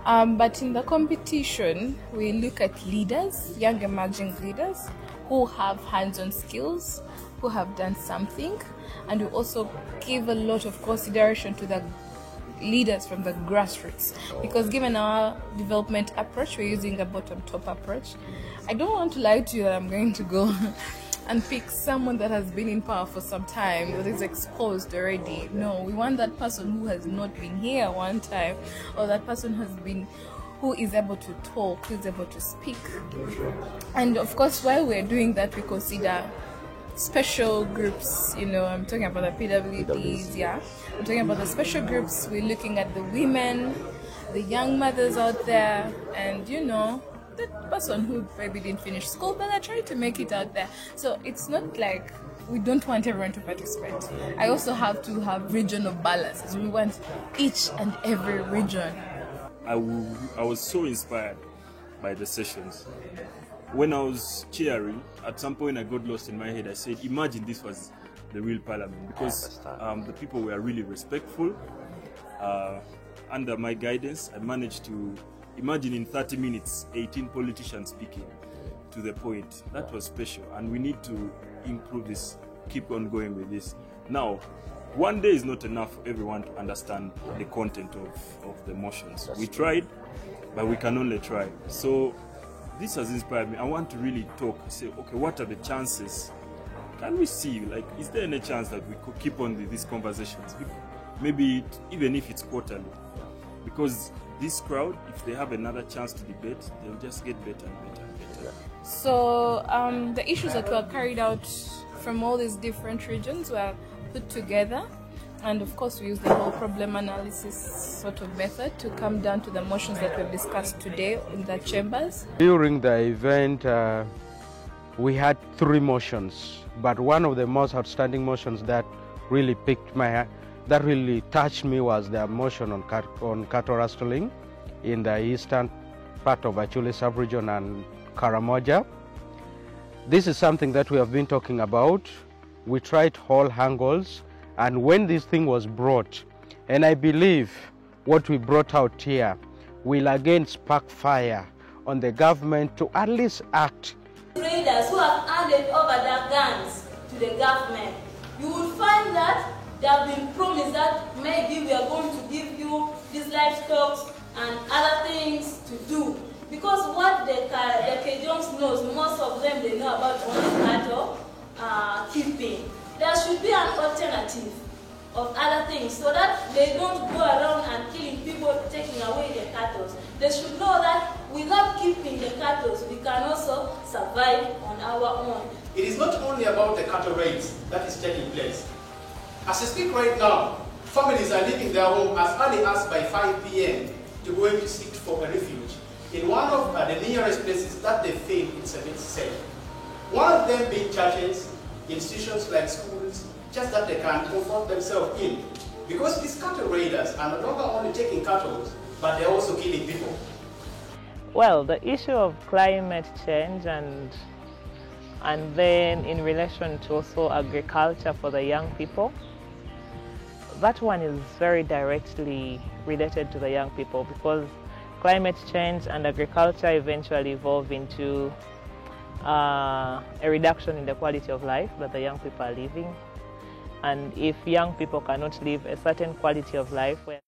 But in the competition, we look at leaders, young emerging leaders, who have hands-on skills, who have done something, and we also give a lot of consideration to the leaders from the grassroots, because given our development approach, we're using a bottom-top approach. I don't want to lie to you that I'm going to go and pick someone that has been in power for some time, that is exposed already. No, we want that person who has not been here one time, or that person who is able to talk, who is able to speak. And of course, while we're doing that, we consider special groups, I'm talking about the PWDs, yeah. I'm talking about the special groups. We're looking at the women, the young mothers out there, and the person who maybe didn't finish school, but are trying to make it out there. So it's not like we don't want everyone to participate. I also have to have regional balance. We want each and every region. I was so inspired by the sessions. When I was cheering, at some point I got lost in my head. I said, imagine this was the real parliament, because the people were really respectful. Under my guidance, I managed to imagine in 30 minutes, 18 politicians speaking to the point. That was special, and we need to improve this, keep on going with this. Now, one day is not enough for everyone to understand the content of the motions. We tried, but we can only try. So this has inspired me. I want to really talk, say, okay, what are the chances? Can we see, is there any chance that we could keep on these conversations? Maybe even if it's quarterly. Because this crowd, if they have another chance to debate, they'll just get better and better and better. So the issues that were carried out from all these different regions were put together, and of course we use the whole problem analysis sort of method to come down to the motions that we've discussed today in the chambers. During the event, we had 3 motions, but one of the most outstanding motions that really that really touched me was the motion on cattle rustling in the eastern part of Acholi sub-region and Karamoja. This is something that we have been talking about. We tried all angles, and when this thing was brought, and I believe what we brought out here will again spark fire on the government to at least act. Traders who have handed over their guns to the government, you will find that they have been promised that maybe we are going to give you these livestock and other things to do. Because what the Cajuns knows, most of them, they know about only cattle keeping. There should be an alternative of other things so that they don't go around and killing people, taking away their cattle. They should know that without keeping the cattle, we can also survive on our own. It is not only about the cattle raids that is taking place. As I speak right now, families are leaving their home as early as by 5 p.m. to go to seek for a refuge in one of the nearest places that they feel it's a bit safe. One of them being churches, institutions like schools, just that they can comfort themselves in. Because these cattle raiders are no longer only taking cattle, but they're also killing people. Well, the issue of climate change and then in relation to also agriculture for the young people, that one is very directly related to the young people, because climate change and agriculture eventually evolve into a reduction in the quality of life that the young people are living. And if young people cannot live a certain quality of life, where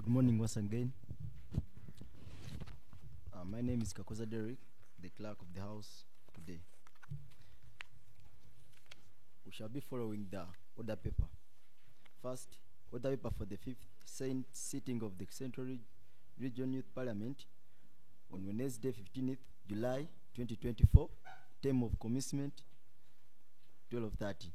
Good morning once again. My name is Kakoza Derek, the clerk of the house today. We shall be following the order paper. First, order paper for the 5th sitting of the Central Region Youth Parliament on Wednesday, 15th July 2024, term of commencement 12:30.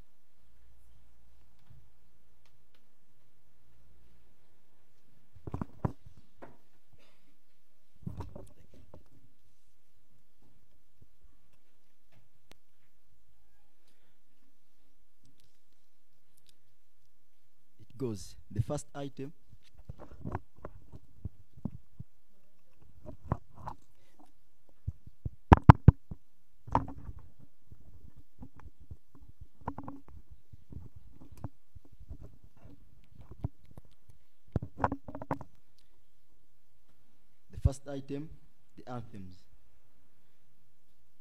Goes the first item. The first item, the anthems.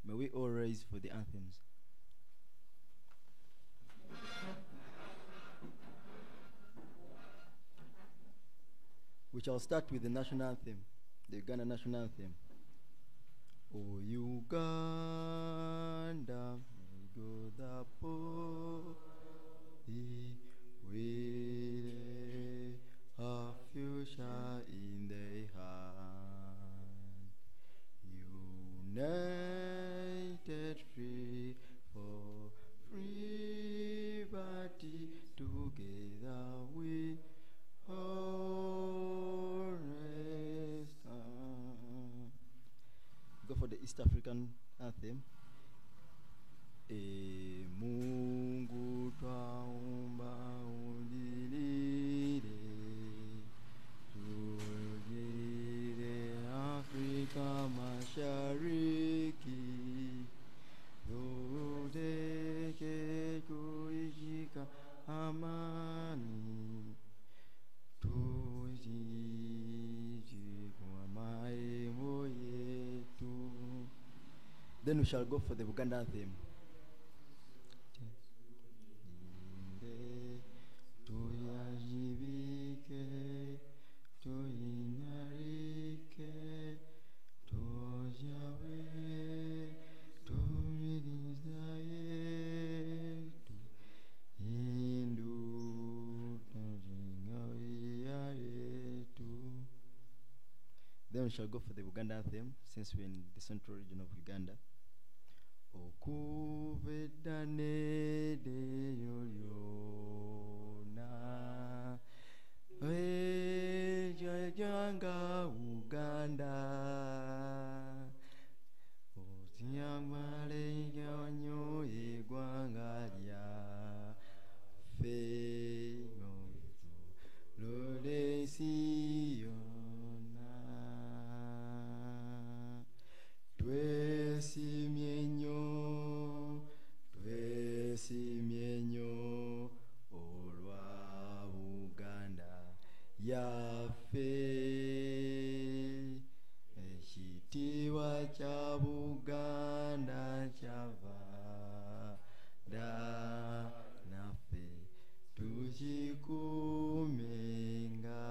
May we all rise for the anthems. We shall start with the national anthem, the Uganda national anthem. O Uganda, may go the poor, we a future in their hand. United free for free, but together we go for the East African anthem. E Mungu twaomba undilile, tujire Afrika Mashariki, tuteke kuishika amani. Then we shall go for the Uganda anthem. Then we shall go for the Uganda anthem, since we're in the central region of Uganda. Okuvedane de yoyona, Janga Uganda, Otiamale yanyo egwangalia, Fe twesiimye nnyo olwa Buganda yaffe. Ekitiibwa kya Buganda kyava dda naffe tukikuumenga.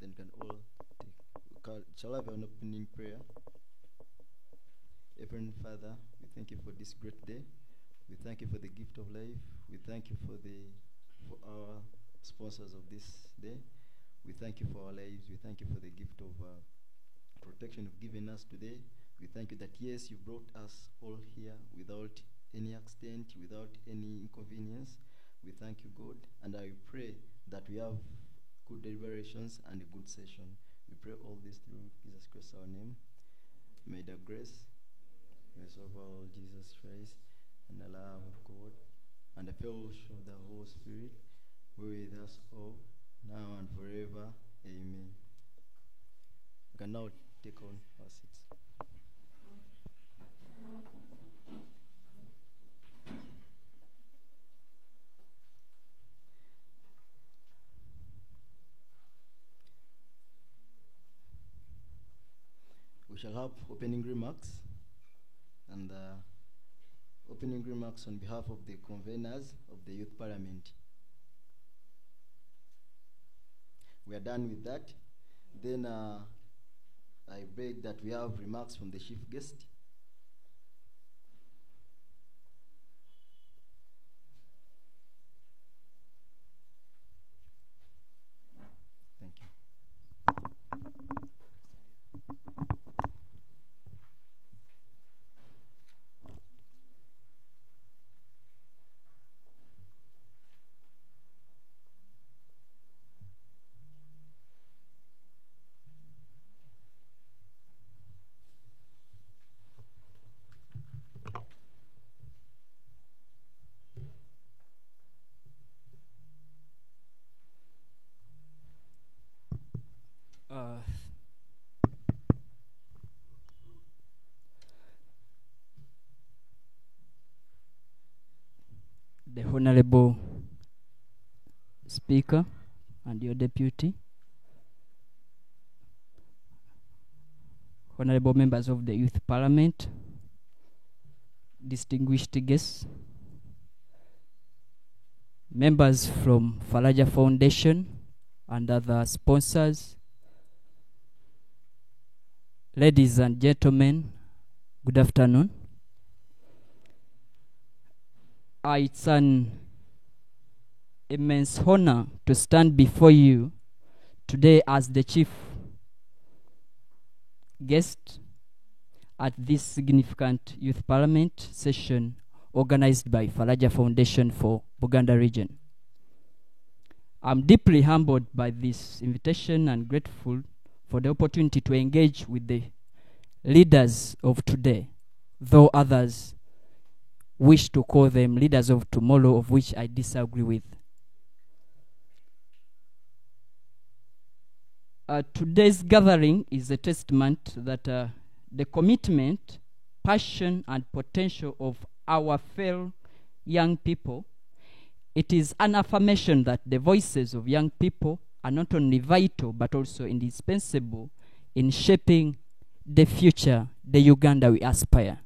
Then can all shall I have an opening prayer? Heavenly Father, we thank you for this great day. We thank you for the gift of life. We thank you for our sponsors of this day. We thank you for our lives. We thank you for the gift of protection you've given us today. We thank you that, yes, you brought us all here without any accident, without any inconvenience. We thank you, God, and I pray that we have good deliberations and a good session. We pray all this through Jesus Christ, our name. May the grace of our Lord Jesus Christ and the love of God and the fellowship of the Holy Spirit be with us all, now and forever. Amen. We can now take on our seats. We shall have opening remarks, and opening remarks on behalf of the conveners of the Youth Parliament. We are done with that. Then I beg that we have remarks from the chief guest. Thank you. The Honorable Speaker and your Deputy, Honorable members of the Youth Parliament, distinguished guests, members from Faraja Foundation and other sponsors, ladies and gentlemen, good afternoon. It's an immense honor to stand before you today as the chief guest at this significant Youth Parliament session organized by Faraja Foundation for Buganda region. I'm deeply humbled by this invitation and grateful for the opportunity to engage with the leaders of today, though others wish to call them leaders of tomorrow, of which I disagree with. Today's gathering is a testament that the commitment, passion, and potential of our fellow young people, it is an affirmation that the voices of young people are not only vital but also indispensable in shaping the future, the Uganda we aspire.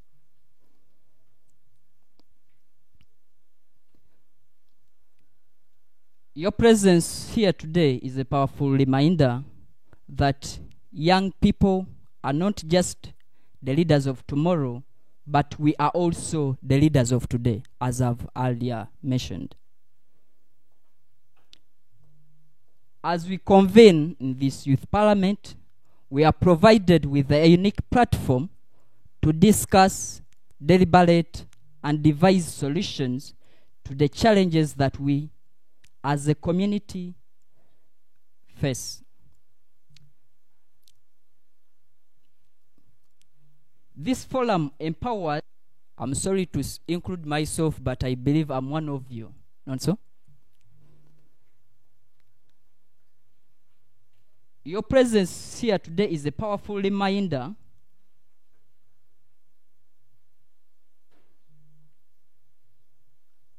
Your presence here today is a powerful reminder that young people are not just the leaders of tomorrow, but we are also the leaders of today, as I've earlier mentioned. As we convene in this Youth Parliament, we are provided with a unique platform to discuss, deliberate, and devise solutions to the challenges that we as a community face. This forum empowers, I'm sorry to include myself, but I believe I'm one of you, not so? Your presence here today is a powerful reminder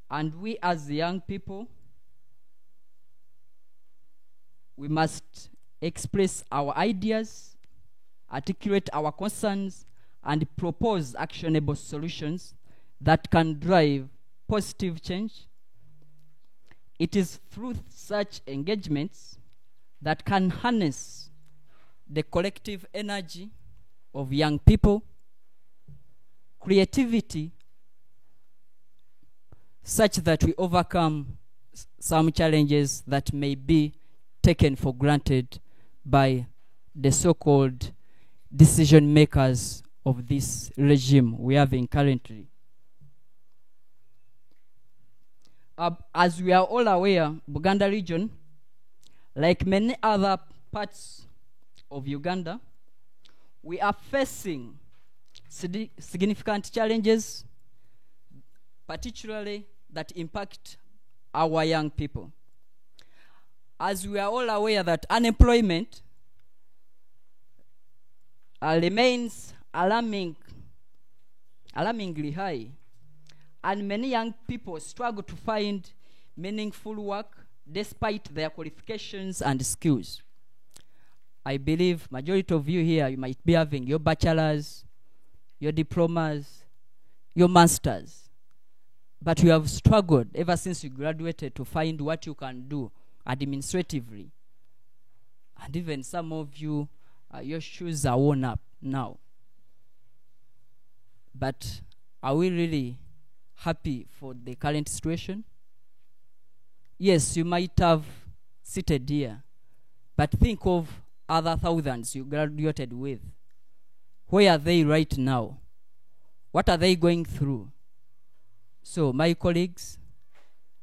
And we as young people, we must express our ideas, articulate our concerns, and propose actionable solutions that can drive positive change. It is through such engagements that can harness the collective energy of young people, creativity, such that we overcome some challenges that may be taken for granted by the so-called decision makers of this regime we are having currently. As we are all aware, Buganda region, like many other parts of Uganda, we are facing significant challenges, particularly that impact our young people. As we are all aware that unemployment remains alarmingly high, and many young people struggle to find meaningful work despite their qualifications and skills. I believe majority of you here, you might be having your bachelors, your diplomas, your masters, but you have struggled ever since you graduated to find what you can do administratively. And even some of you, your shoes are worn up now. But are we really happy for the current situation? Yes, you might have seated here, but think of other thousands you graduated with. Where are they right now? What are they going through? So, my colleagues,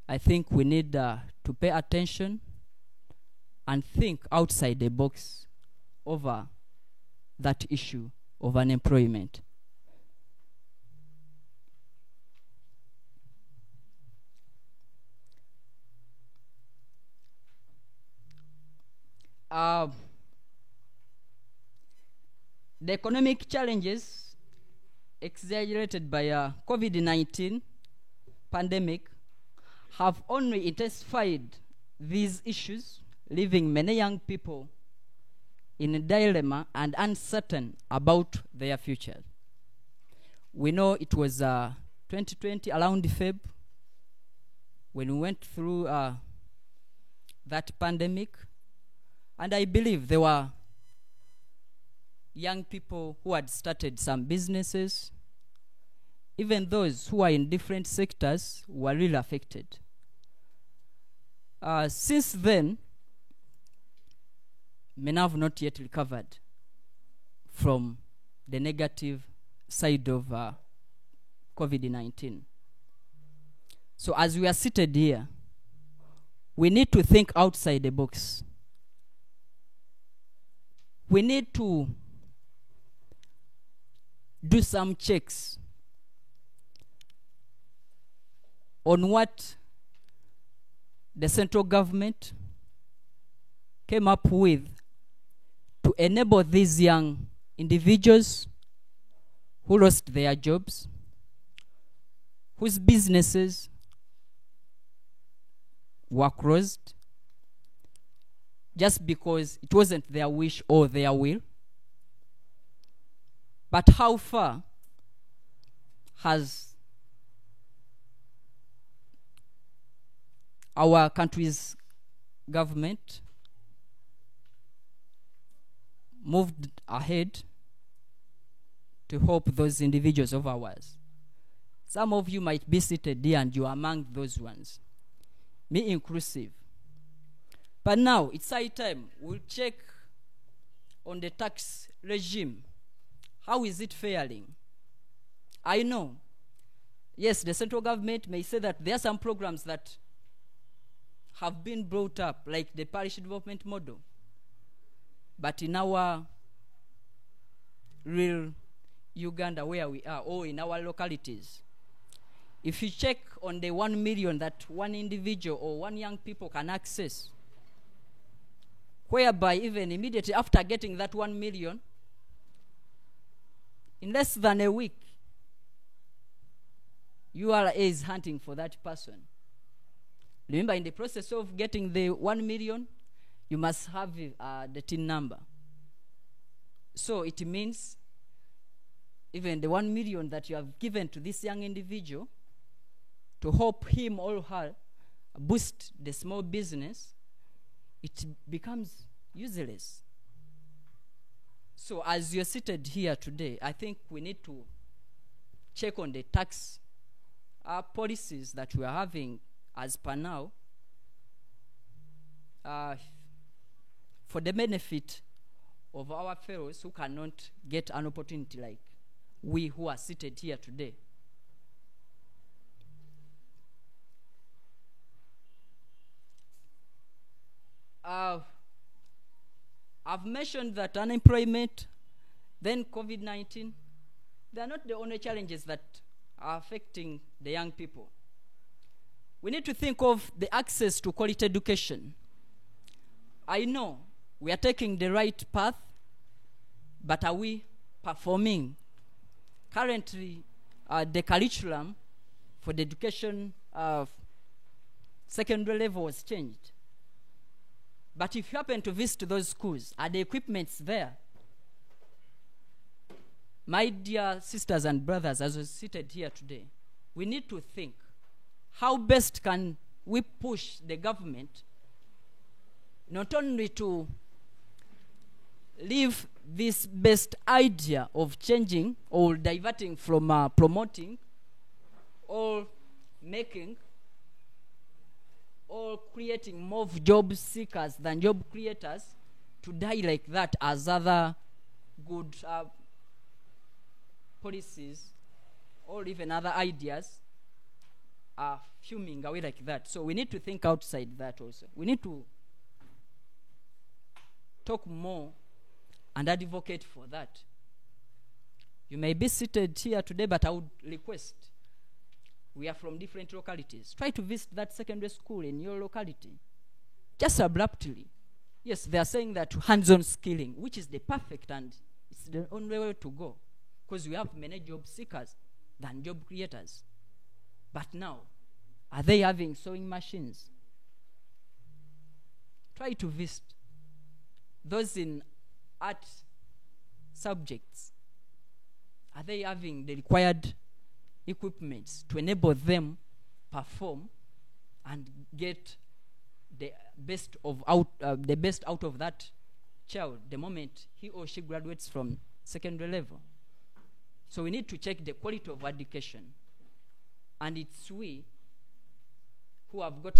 I think we need to pay attention and think outside the box over that issue of unemployment. The economic challenges exaggerated by COVID-19 pandemic have only intensified these issues, leaving many young people in a dilemma and uncertain about their future. We know it was 2020, around Feb, when we went through that pandemic, and I believe there were young people who had started some businesses. Even those who are in different sectors were really affected. Since then, many have not yet recovered from the negative side of COVID-19. So as we are seated here, we need to think outside the box. We need to do some checks on what the central government came up with to enable these young individuals who lost their jobs, whose businesses were closed just because it wasn't their wish or their will. But how far has our country's government moved ahead to help those individuals of ours? Some of you might be seated here and you are among those ones, me inclusive. But now it's high time we'll check on the tax regime. How is it faring? I know, yes, the central government may say that there are some programs that have been brought up, like the parish development model. But in our real Uganda, where we are, or in our localities, if you check on the 1 million that one individual or one young people can access, whereby even immediately after getting that 1 million, in less than a week, URA is hunting for that person. Remember, in the process of getting the 1 million, you must have the TIN number. So it means even the 1 million that you have given to this young individual to help him or her boost the small business, it becomes useless. So as you're seated here today, I think we need to check on the tax policies that we are having as per now, for the benefit of our fellows who cannot get an opportunity like we who are seated here today. I've mentioned that unemployment, then COVID-19, they are not the only challenges that are affecting the young people. We need to think of the access to quality education. I know we are taking the right path, but are we performing? Currently, the curriculum for the education of secondary level was changed. But if you happen to visit those schools, are the equipments there? My dear sisters and brothers, as we're seated here today, we need to think, how best can we push the government not only to leave this best idea of changing or diverting from promoting or making or creating more job seekers than job creators to die like that, as other good policies or even other ideas are fuming away like that. So we need to think outside that also. We need to talk more and advocate for that. You may be seated here today, but I would request, we are from different localities. Try to visit that secondary school in your locality. Just abruptly. Yes, they are saying that hands-on skilling, which is the perfect and it's the only way to go. Because we have many job seekers than job creators. But now, are they having sewing machines? Try to visit those in art subjects. Are they having the required equipments to enable them perform and get the best out of that child the moment he or she graduates from secondary level? So we need to check the quality of education. And it's we who have got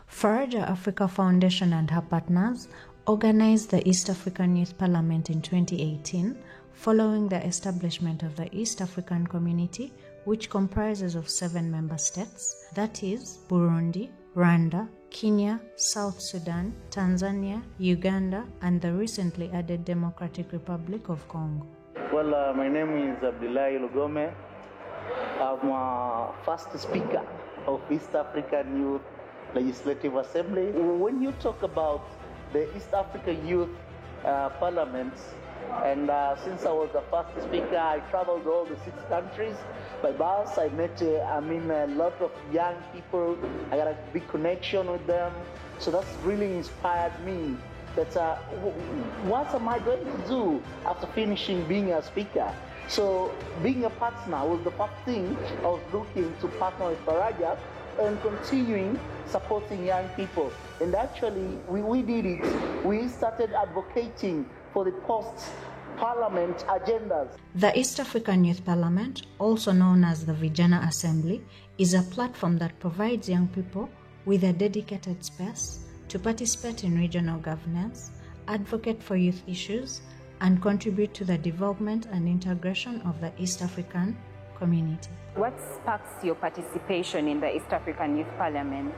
Faraja Africa Foundation and her partners organized the East African Youth Parliament in 2018 following the establishment of the East African Community, which comprises of 7 member states, that is Burundi, Rwanda, Kenya, South Sudan, Tanzania, Uganda, and the recently added Democratic Republic of Congo. Well, my name is Abdullahi Lugome. I'm first speaker of East African Youth Legislative Assembly. When you talk about the East Africa Youth Parliament, and since I was the first speaker, I traveled all the 6 countries by bus. I met a lot of young people. I got a big connection with them. So that's really inspired me that what am I going to do after finishing being a speaker? So being a partner was the first thing I was looking to partner with Faraja and continuing supporting young people. And actually, we did it. We started advocating for the post-parliament agendas. The East African Youth Parliament, also known as the Vijana Assembly, is a platform that provides young people with a dedicated space to participate in regional governance, advocate for youth issues, and contribute to the development and integration of the East African community. What sparks your participation in the East African Youth Parliament?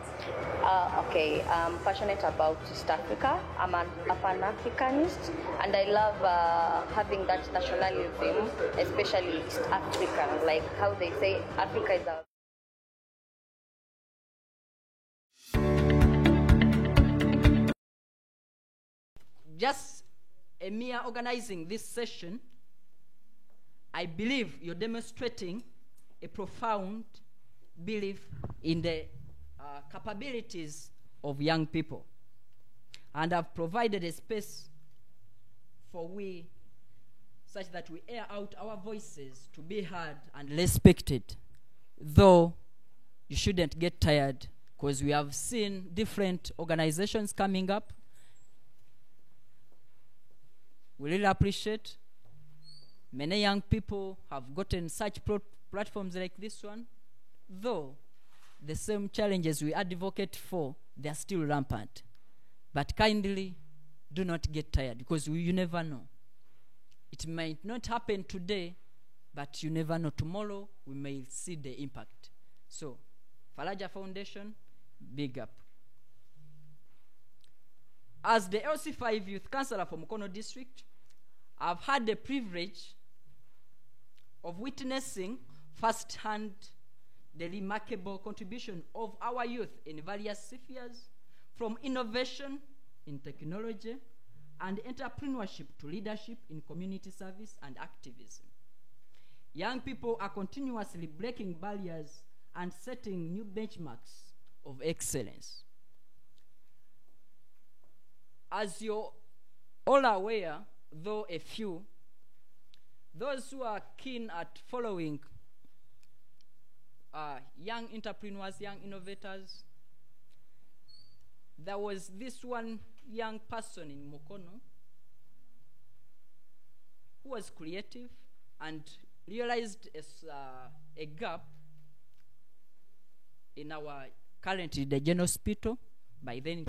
I'm passionate about East Africa. I'm a Pan-Africanist, and I love having that nationalism, especially East Africa, like how they say Africa is our... Just a mere organizing this session, I believe you're demonstrating a profound belief in the capabilities of young people. And I've provided a space for we, such that we air out our voices to be heard and respected. Though you shouldn't get tired, because we have seen different organizations coming up. We really appreciate many young people have gotten such platforms like this one, though the same challenges we advocate for, they are still rampant. But kindly do not get tired, because you never know. It might not happen today, but you never know. Tomorrow we may see the impact. So, Faraja Foundation, big up. As the LC5 Youth Councillor for Mukono District, I've had the privilege of witnessing firsthand the remarkable contribution of our youth in various spheres, from innovation in technology and entrepreneurship to leadership in community service and activism. Young people are continuously breaking barriers and setting new benchmarks of excellence. As you're all aware, though a few, those who are keen at following young entrepreneurs, young innovators, there was this one young person in Mukono who was creative and realized a gap in our currently the General Hospital by then.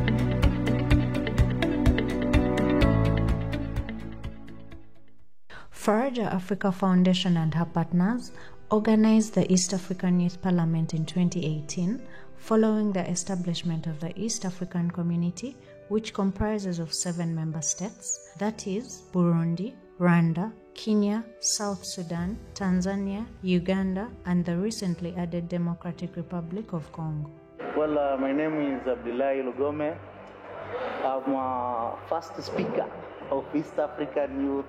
Faraja Africa Foundation and her partners organized the East African Youth Parliament in 2018 following the establishment of the East African Community, which comprises of 7 member states, that is Burundi, Rwanda, Kenya, South Sudan, Tanzania, Uganda, and the recently added Democratic Republic of Congo. Well, my name is Abdullahi Lugome. I'm a first speaker of East African Youth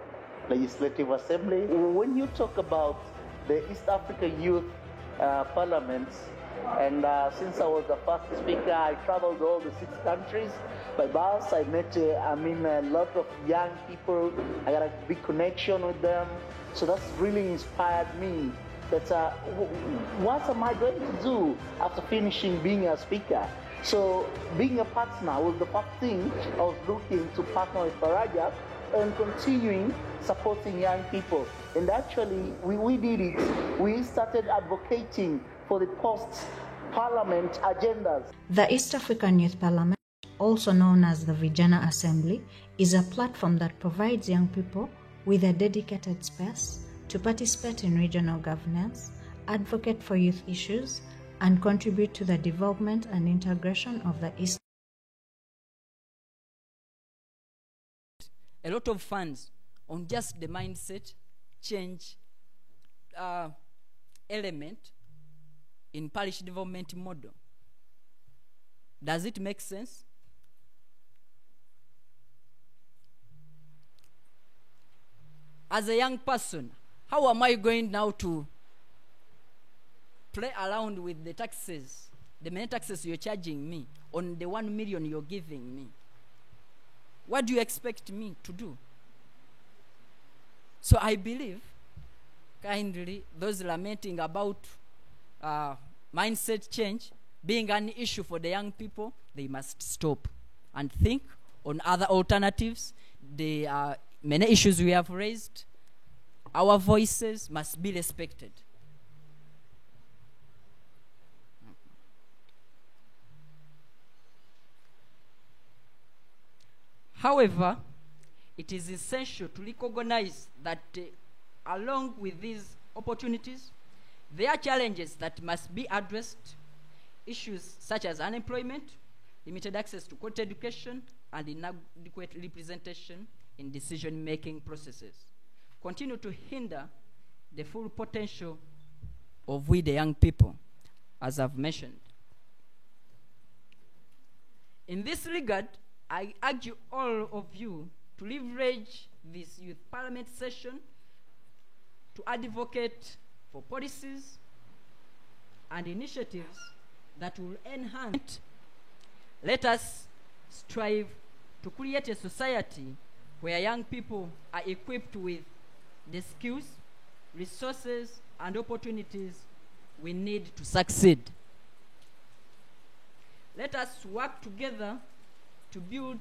Legislative Assembly. When you talk about the East Africa Youth Parliament, and since I was the first speaker, I traveled all the 6 countries by bus. I met a lot of young people. I got a big connection with them. So that's really inspired me that what am I going to do after finishing being a speaker? So being a partner was the first thing I was looking to partner with Faraja and continuing supporting young people. And actually, we did it. We started advocating for the post-parliament agendas. The East African Youth Parliament, also known as the Vijana Assembly, is a platform that provides young people with a dedicated space to participate in regional governance, advocate for youth issues, and contribute to the development and integration of the East. A lot of funds on just the mindset change element in parish development model. Does it make sense? As a young person, how am I going now to play around with the taxes, the many taxes you're charging me on the 1 million you're giving me? What do you expect me to do? So I believe, kindly, those lamenting about mindset change being an issue for the young people, they must stop and think on other alternatives. The many issues we have raised, our voices must be respected. However, it is essential to recognize that along with these opportunities, There are challenges that must be addressed, issues such as unemployment, limited access to quality education, and inadequate representation in decision-making processes continue to hinder the full potential of we the young people, as I've mentioned. In this regard, I urge all of you to leverage this youth parliament session to advocate for policies and initiatives that will enhance. Let us strive to create a society where young people are equipped with the skills, resources, and opportunities we need to succeed. Let us work together to build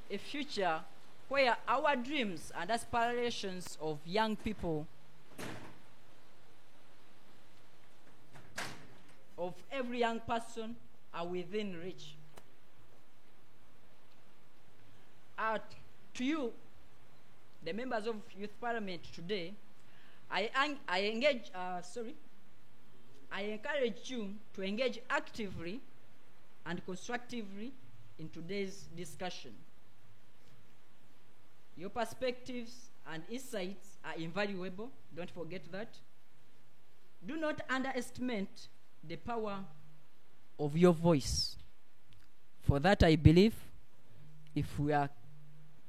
a future where our dreams and aspirations of young people, of every young person, are within reach. To you, the members of Youth Parliament today, I encourage you to engage actively and constructively in today's discussion. Your perspectives and insights are invaluable, don't forget that. Do not underestimate the power of your voice. For that, I believe, if we are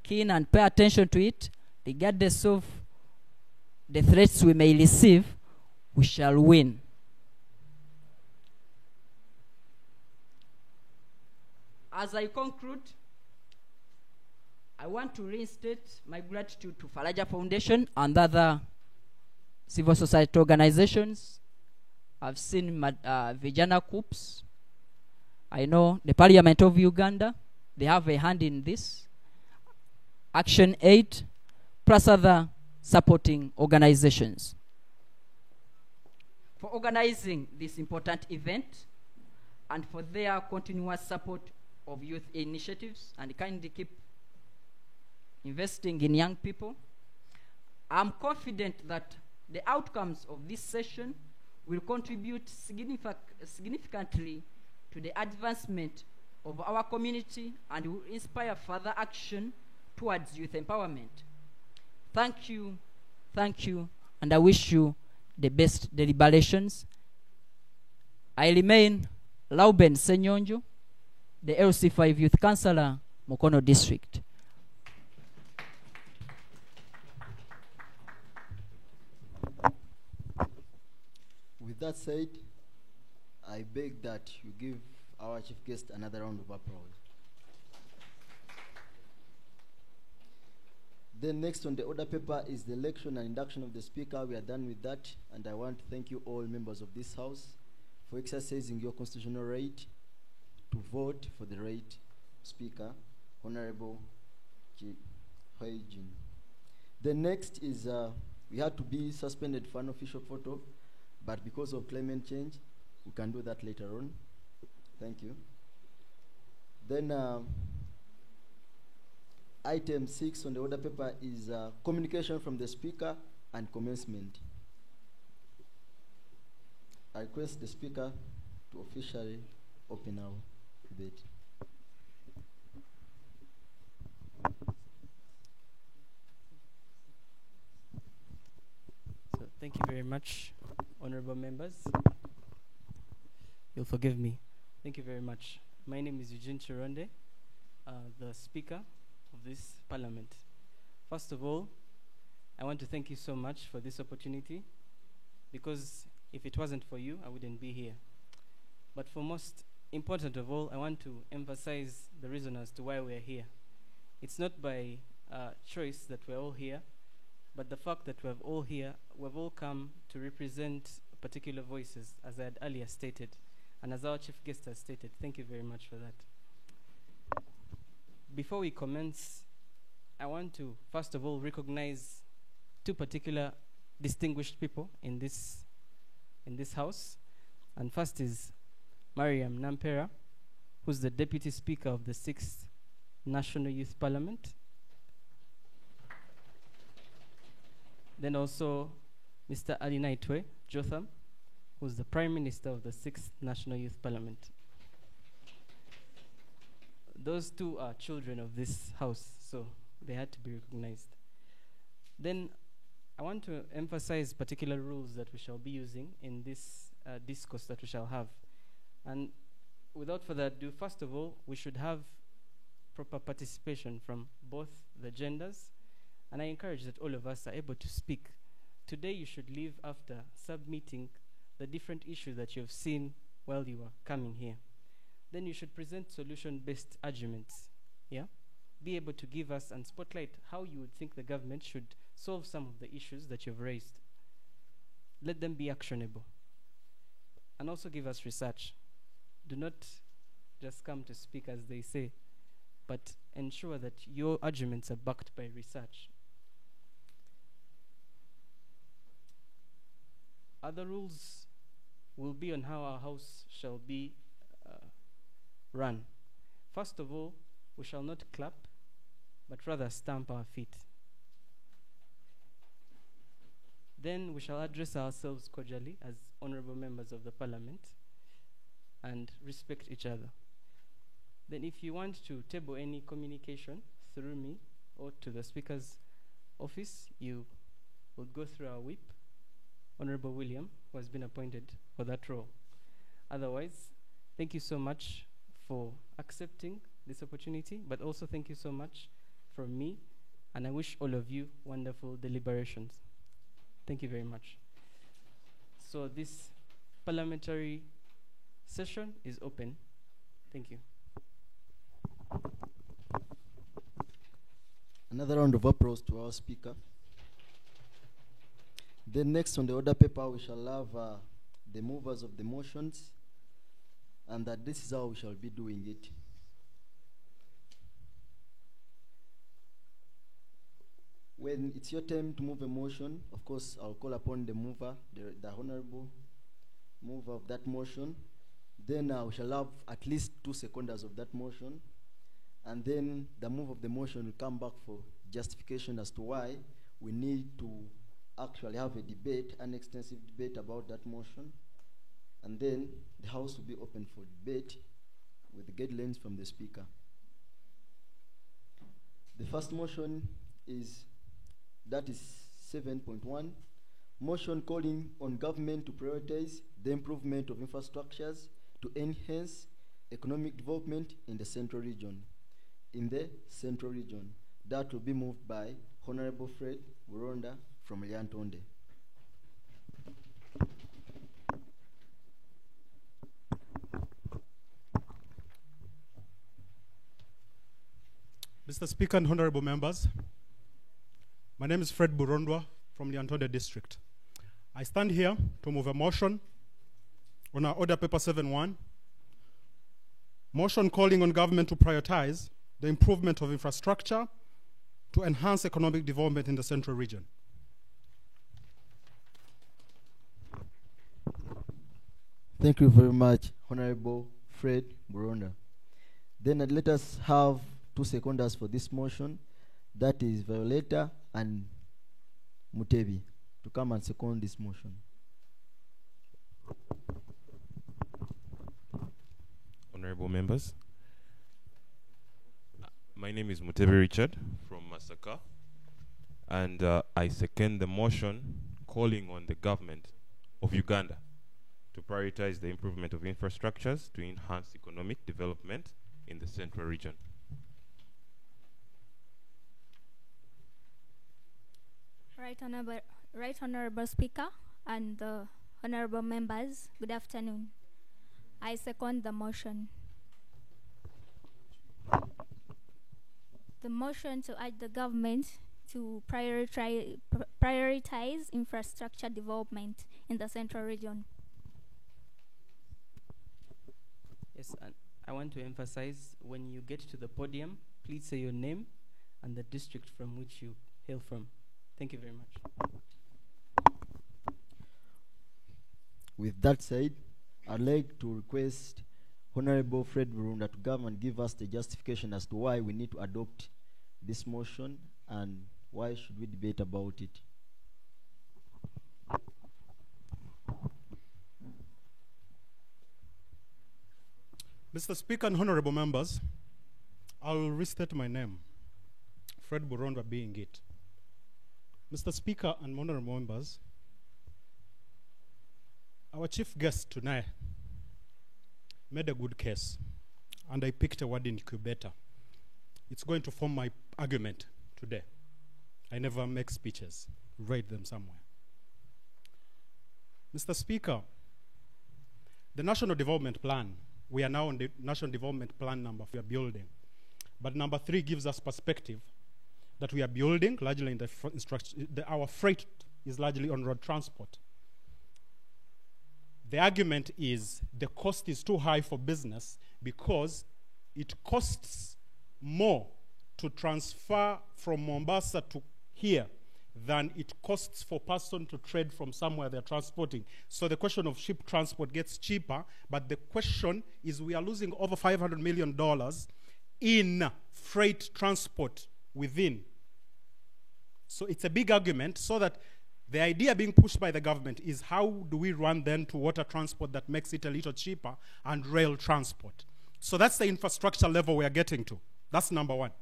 keen and pay attention to it, regardless of the threats we may receive, we shall win. As I conclude, I want to reinstate my gratitude to Faraja Foundation and other civil society organizations. I've seen Vijana Coups. I know the Parliament of Uganda, they have a hand in this. Action Aid, plus other supporting organizations, for organizing this important event and for their continuous support of youth initiatives, and kindly keep investing in young people. I'm confident that the outcomes of this session will contribute significantly to the advancement of our community and will inspire further action towards youth empowerment. Thank you, and I wish you the best deliberations. I remain Lauben Senyonjo, the LC5 Youth Councillor, Mukono District. With that said, I beg that you give our chief guest another round of applause. Then next on the order paper is the election and induction of the speaker. We are done with that, and I want to thank you all members of this house for exercising your constitutional right to vote for the right speaker, Honorable Huijin. The next is we had to be suspended for an official photo, but because of climate change, we can do that later on. Thank you. Then item 6 on the order paper is communication from the speaker and commencement. I request the speaker to officially open our debate. So thank you very much, honorable members. You'll forgive me. Thank you very much. My name is Eugene Chironde, the speaker of this parliament. First of all, I want to thank you so much for this opportunity, because if it wasn't for you, I wouldn't be here. But for most important of all, I want to emphasize the reason as to why we're here. It's not by choice that we're all here, but the fact that we've all come to represent particular voices, as I had earlier stated, and as our chief guest has stated. Thank you very much for that. Before we commence, I want to first of all recognize two particular distinguished people in this house. And first is Mariam Nampera, who's the Deputy Speaker of the 6th National Youth Parliament. Then also Mr. Ali Naitwe Jotham, who's the Prime Minister of the 6th National Youth Parliament. Those two are children of this house, so they had to be recognized. Then I want to emphasize particular rules that we shall be using in this discourse that we shall have. And without further ado, first of all, we should have proper participation from both the genders. And I encourage that all of us are able to speak. Today you should leave after submitting the different issues that you have seen while you were coming here. Then you should present solution-based arguments. Yeah? Be able to give us and spotlight how you would think the government should solve some of the issues that you've raised. Let them be actionable. And also give us research. Do not just come to speak as they say, but ensure that your arguments are backed by research. Other rules will be on how our house shall be run. First of all, we shall not clap, but rather stamp our feet. Then we shall address ourselves cordially as honorable members of the parliament and respect each other. Then if you want to table any communication through me or to the Speaker's office, you would go through our whip, Honorable William, who has been appointed for that role. Otherwise, thank you so much for accepting this opportunity, but also thank you so much from me, and I wish all of you wonderful deliberations. Thank you very much. So this parliamentary session is open. Thank you. Another round of applause to our speaker. Then next on the order paper, we shall have the movers of the motions, and that this is how we shall be doing it. When it's your time to move a motion, of course, I'll call upon the mover, the honorable mover of that motion. Then we shall have at least 2 seconders of that motion. And then the move of the motion will come back for justification as to why we need to actually have a debate, an extensive debate about that motion. And then the House will be open for debate with the guidelines from the Speaker. The first motion is, that is 7.1, motion calling on government to prioritize the improvement of infrastructures to enhance economic development in the Central Region. That will be moved by Honorable Fred Buronda from Lyantonde. Mr. Speaker and honorable members, my name is Fred Burondwa from Lyantonde District. I stand here to move a motion on our order paper 7.1, motion calling on government to prioritize the improvement of infrastructure to enhance economic development in the Central Region. Thank you very much, Honorable Fred Buronda. Then let us have 2 seconders for this motion, that is Violeta and Mutebi, to come and second this motion. Honorable members, my name is Mutebi Richard from Masaka, and I second the motion calling on the government of Uganda to prioritize the improvement of infrastructures to enhance economic development in the Central Region. Right Honorable Speaker and the honorable members, good afternoon. I second the motion. The motion to urge the government to prioritize infrastructure development in the Central Region. Yes, and I want to emphasize, when you get to the podium, please say your name and the district from which you hail from. Thank you very much. With that said, I'd like to request Honorable Fred Burunda to come and give us the justification as to why we need to adopt this motion and why should we debate about it. Mr. Speaker and honorable members, I'll restate my name, Fred Burondwa being it. Mr. Speaker and honorable members, our chief guest tonight made a good case, and I picked a word incubator. It's going to form my argument today. I never make speeches, write them somewhere. Mr. Speaker, the National Development Plan, we are now on the National Development Plan number we are building. But number 3 gives us perspective that we are building largely in our freight is largely on road transport. The argument is the cost is too high for business because it costs more to transfer from Mombasa to here than it costs for person to trade from somewhere they're transporting. So the question of ship transport gets cheaper, but the question is we are losing over $500 million in freight transport within. So it's a big argument, so that the idea being pushed by the government is how do we run then to water transport that makes it a little cheaper and rail transport. So that's the infrastructure level we are getting to. That's number 1.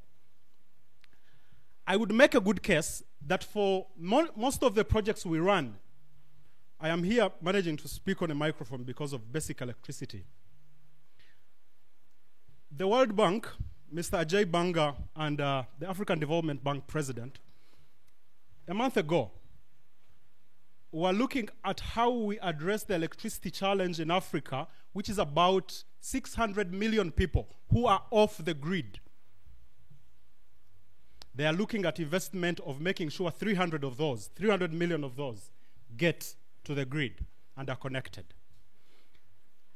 I would make a good case that for most of the projects we run, I am here managing to speak on a microphone because of basic electricity. The World Bank, Mr. Ajay Banga, and the African Development Bank president, a month ago, were looking at how we address the electricity challenge in Africa, which is about 600 million people who are off the grid. They are looking at investment of making sure 300 million of those get to the grid and are connected.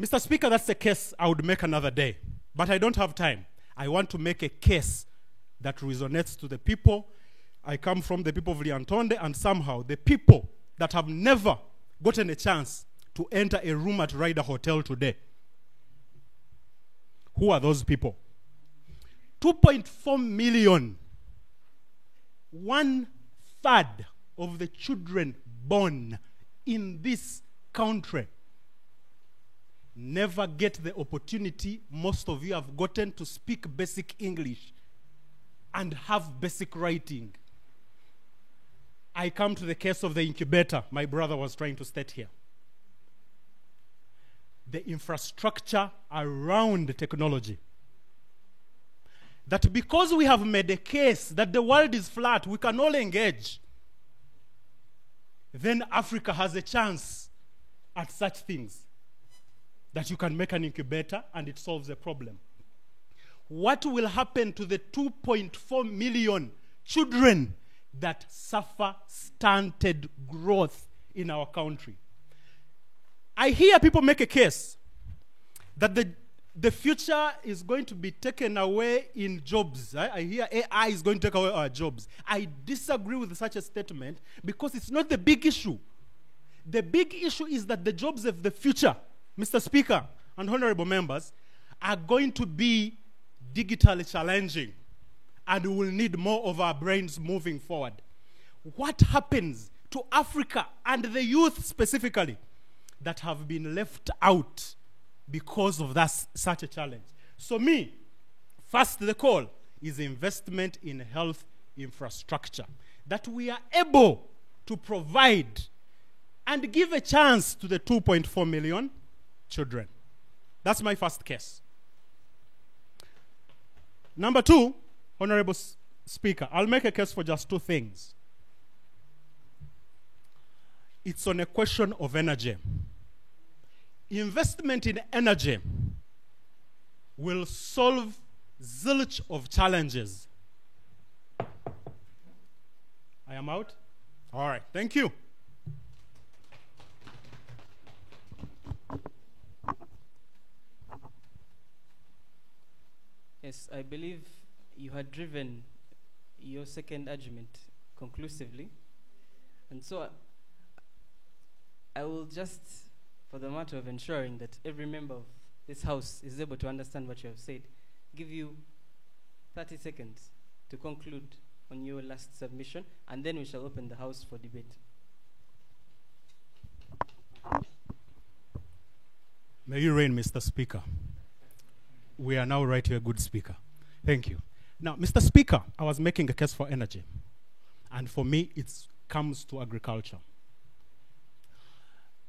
Mr. Speaker, that's a case I would make another day, but I don't have time. I want to make a case that resonates to the people. I come from the people of Liantonde, and somehow the people that have never gotten a chance to enter a room at Ryder Hotel today. Who are those people? 2.4 million. 1/3 of the children born in this country never get the opportunity most of you have gotten to speak basic English and have basic writing. I come to the case of the incubator my brother was trying to state here. The infrastructure around the technology. That because we have made a case that the world is flat, we can all engage, then Africa has a chance at such things. That you can make an incubator and it solves a problem. What will happen to the 2.4 million children that suffer stunted growth in our country? I hear people make a case that the future is going to be taken away in jobs. I hear AI is going to take away our jobs. I disagree with such a statement because it's not the big issue. The big issue is that the jobs of the future, Mr. Speaker and honorable members, are going to be digitally challenging, and we will need more of our brains moving forward. What happens to Africa and the youth specifically that have been left out because of such a challenge? So first the call is investment in health infrastructure that we are able to provide and give a chance to the 2.4 million children. That's my first case. Number 2, Honorable Speaker, I'll make a case for just 2 things. It's on a question of energy. Investment in energy will solve zilch of challenges. I am out? All right, thank you. Yes, I believe you had driven your second argument conclusively. And so I will just, for the matter of ensuring that every member of this House is able to understand what you have said, give you 30 seconds to conclude on your last submission, and then we shall open the House for debate. May you reign, Mr. Speaker. we are now right to a good speaker. Thank you. Now, Mr. Speaker, I was making a case for energy. And for me, it comes to agriculture.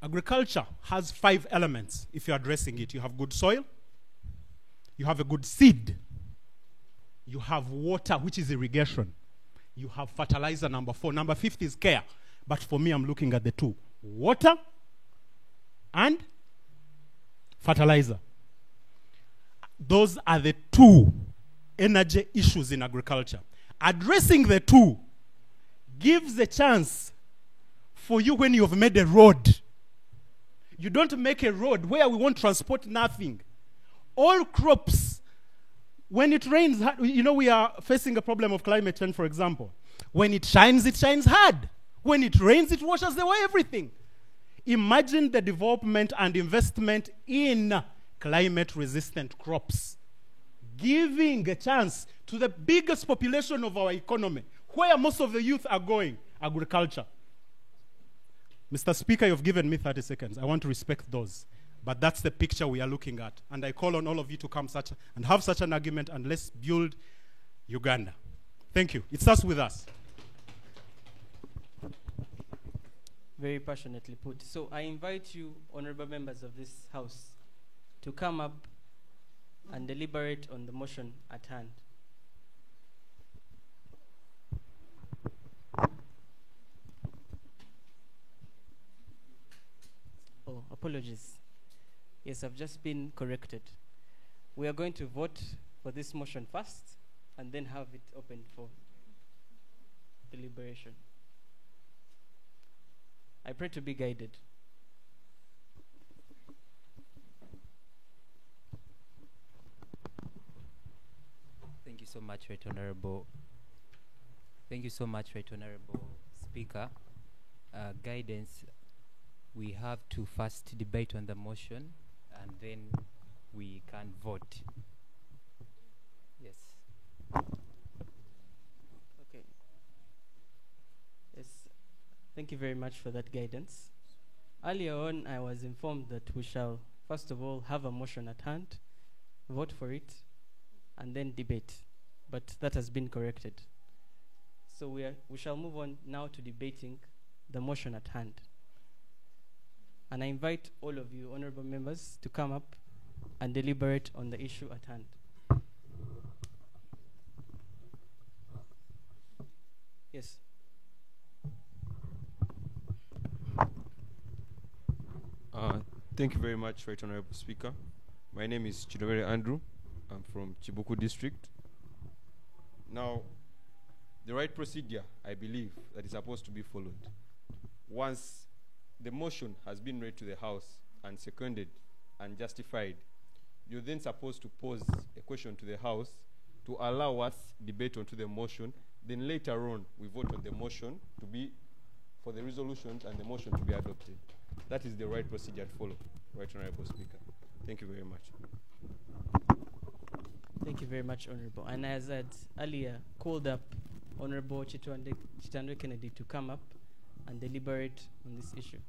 Agriculture has 5 elements if you're addressing it. You have good soil, you have a good seed, you have water, which is irrigation, you have fertilizer, number 4. Number 5 is care. But for me, I'm looking at the 2. Water and fertilizer. Those are the 2 energy issues in agriculture. Addressing the 2 gives a chance for you when you have made a road. You don't make a road where we won't transport nothing. All crops, when it rains, you know, we are facing a problem of climate change, for example. When it shines hard. When it rains, it washes away everything. Imagine the development and investment in climate-resistant crops, giving a chance to the biggest population of our economy, where most of the youth are going, agriculture. Mr. Speaker, you've given me 30 seconds. I want to respect those. But that's the picture we are looking at. And I call on all of you to come and have such an argument, and let's build Uganda. Thank you. It starts with us. Very passionately put. So I invite you, honorable members of this House, to come up and deliberate on the motion at hand. Oh, apologies. Yes, I've just been corrected. We are going to vote for this motion first and then have it open for deliberation. I pray to be guided. Thank you so much, Right Honorable. Thank you so much, Right Honorable Speaker. Guidance, we have to first debate on the motion and then we can vote. Yes. Okay. Yes. Thank you very much for that guidance. Earlier on, I was informed that we shall, first of all, have a motion at hand, vote for it, and then debate. But that has been corrected. So we shall move on now to debating the motion at hand. And I invite all of you, honorable members, to come up and deliberate on the issue at hand. Yes. Thank you very much, Right Honorable Speaker. My name is Chidowere Andrew. I'm from Chibuku District. Now, the right procedure, I believe, that is supposed to be followed. Once the motion has been read to the House and seconded and justified, you're then supposed to pose a question to the House to allow us debate onto the motion. Then later on, we vote on the motion to be for the resolutions and the motion to be adopted. That is the right procedure to follow, Right Honorable Speaker. Thank you very much. Thank you very much, Honorable. And as I had earlier called up Honorable Chitandwe Kennedy to come up and deliberate on this issue.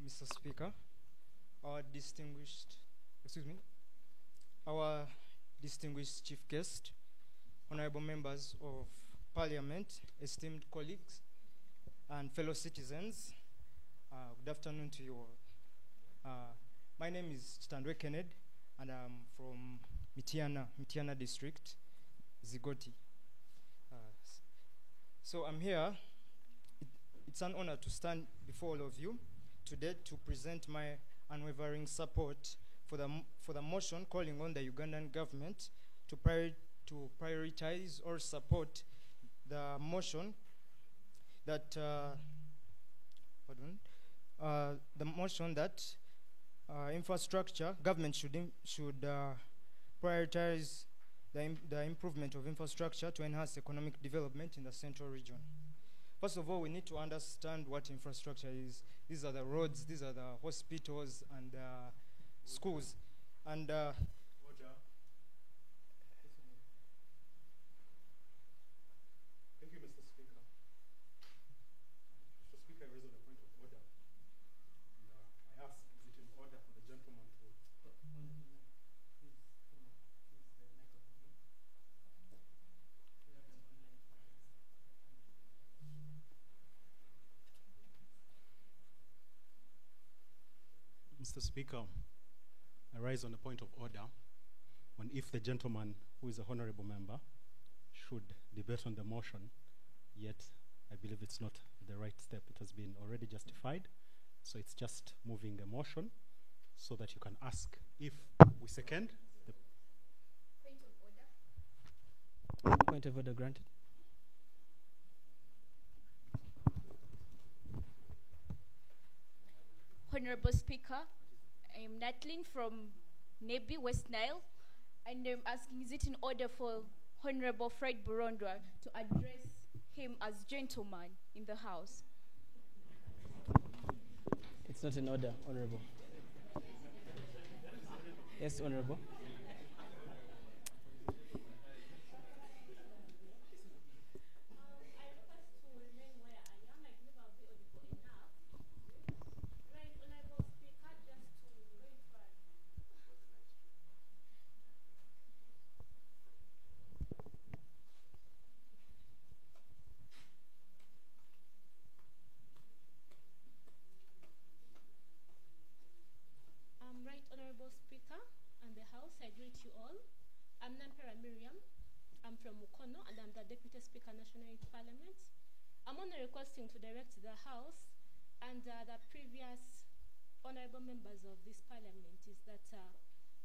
Mr. Speaker, our distinguished chief guest, honorable members of parliament, esteemed colleagues, and fellow citizens, good afternoon to you all. My name is Chitandwe Kennedy, and I'm from Mityana district, Zigoti. So I'm here. It's an honor to stand before all of you today to present my unwavering support for the motion calling on the Ugandan government to prioritize or support the motion that Infrastructure, government should prioritize the improvement of infrastructure to enhance economic development in the central region. First of all, we need to understand what infrastructure is. These are the roads, these are the hospitals and schools. And Thank you, Mr. Speaker. Mr. Speaker, I raise on a point of order. And, I ask, is it in order for the gentleman to... Mr. Speaker, I rise on a point of order on if the gentleman, who is a honorable member, should debate on the motion, yet I believe it's not the right step. It has been already justified, so it's just moving the motion so that you can ask if we second the... Point of order granted. Honorable Speaker, I am Natlin from Nebi, West Nile, and I'm asking, is it in order for Honorable Fred Burondwa to address him as gentleman in the House? It's not in order, Honorable. Yes, Honorable. Speaker and the House, I greet you all. I'm Nampera Miriam. I'm from Mukono and I'm the Deputy Speaker, National Youth Parliament. I'm only requesting to direct the House and the previous honorable members of this Parliament is that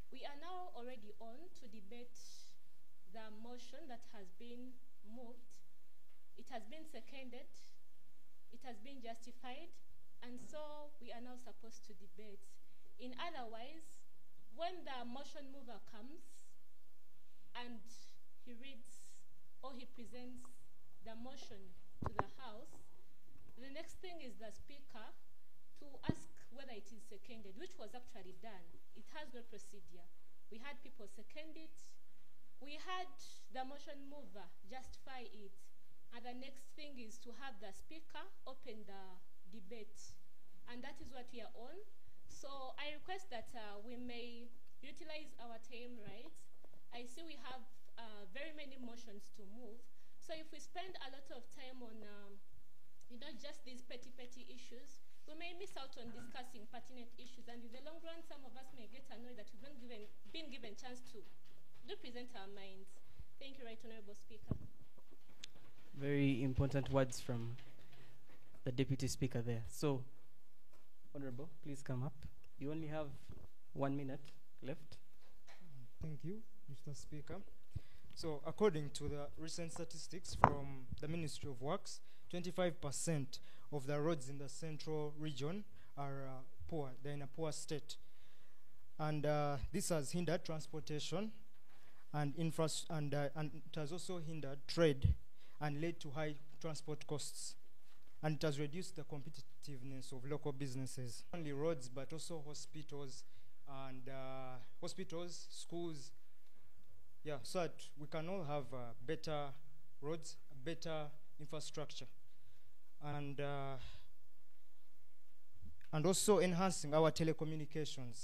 we are now already on to debate the motion that has been moved. It has been seconded, it has been justified, and so we are now supposed to debate. In otherwise, when the motion mover comes and he reads or he presents the motion to the House, the next thing is the Speaker to ask whether it is seconded, which was actually done. It has no procedure. We had people second it. We had the motion mover justify it. And the next thing is to have the Speaker open the debate. And that is what we are on. So I request that we may utilize our time right. I see we have very many motions to move. So if we spend a lot of time on, just these petty issues, we may miss out on discussing pertinent issues. And in the long run, some of us may get annoyed that we've been given chance to represent our minds. Thank you, Right Honorable Speaker. Very important words from the Deputy Speaker there. So, Honorable, please come up. You only have 1 minute left. Thank you, Mr. Speaker. So, according to the recent statistics from the Ministry of Works, 25% of the roads in the central region are poor. They're in a poor state. And this has hindered transportation and it has also hindered trade and led to high transport costs. And it has reduced the competitiveness of local businesses. Not only roads, but also hospitals and schools. Yeah, so that we can all have better roads, better infrastructure, and also enhancing our telecommunications.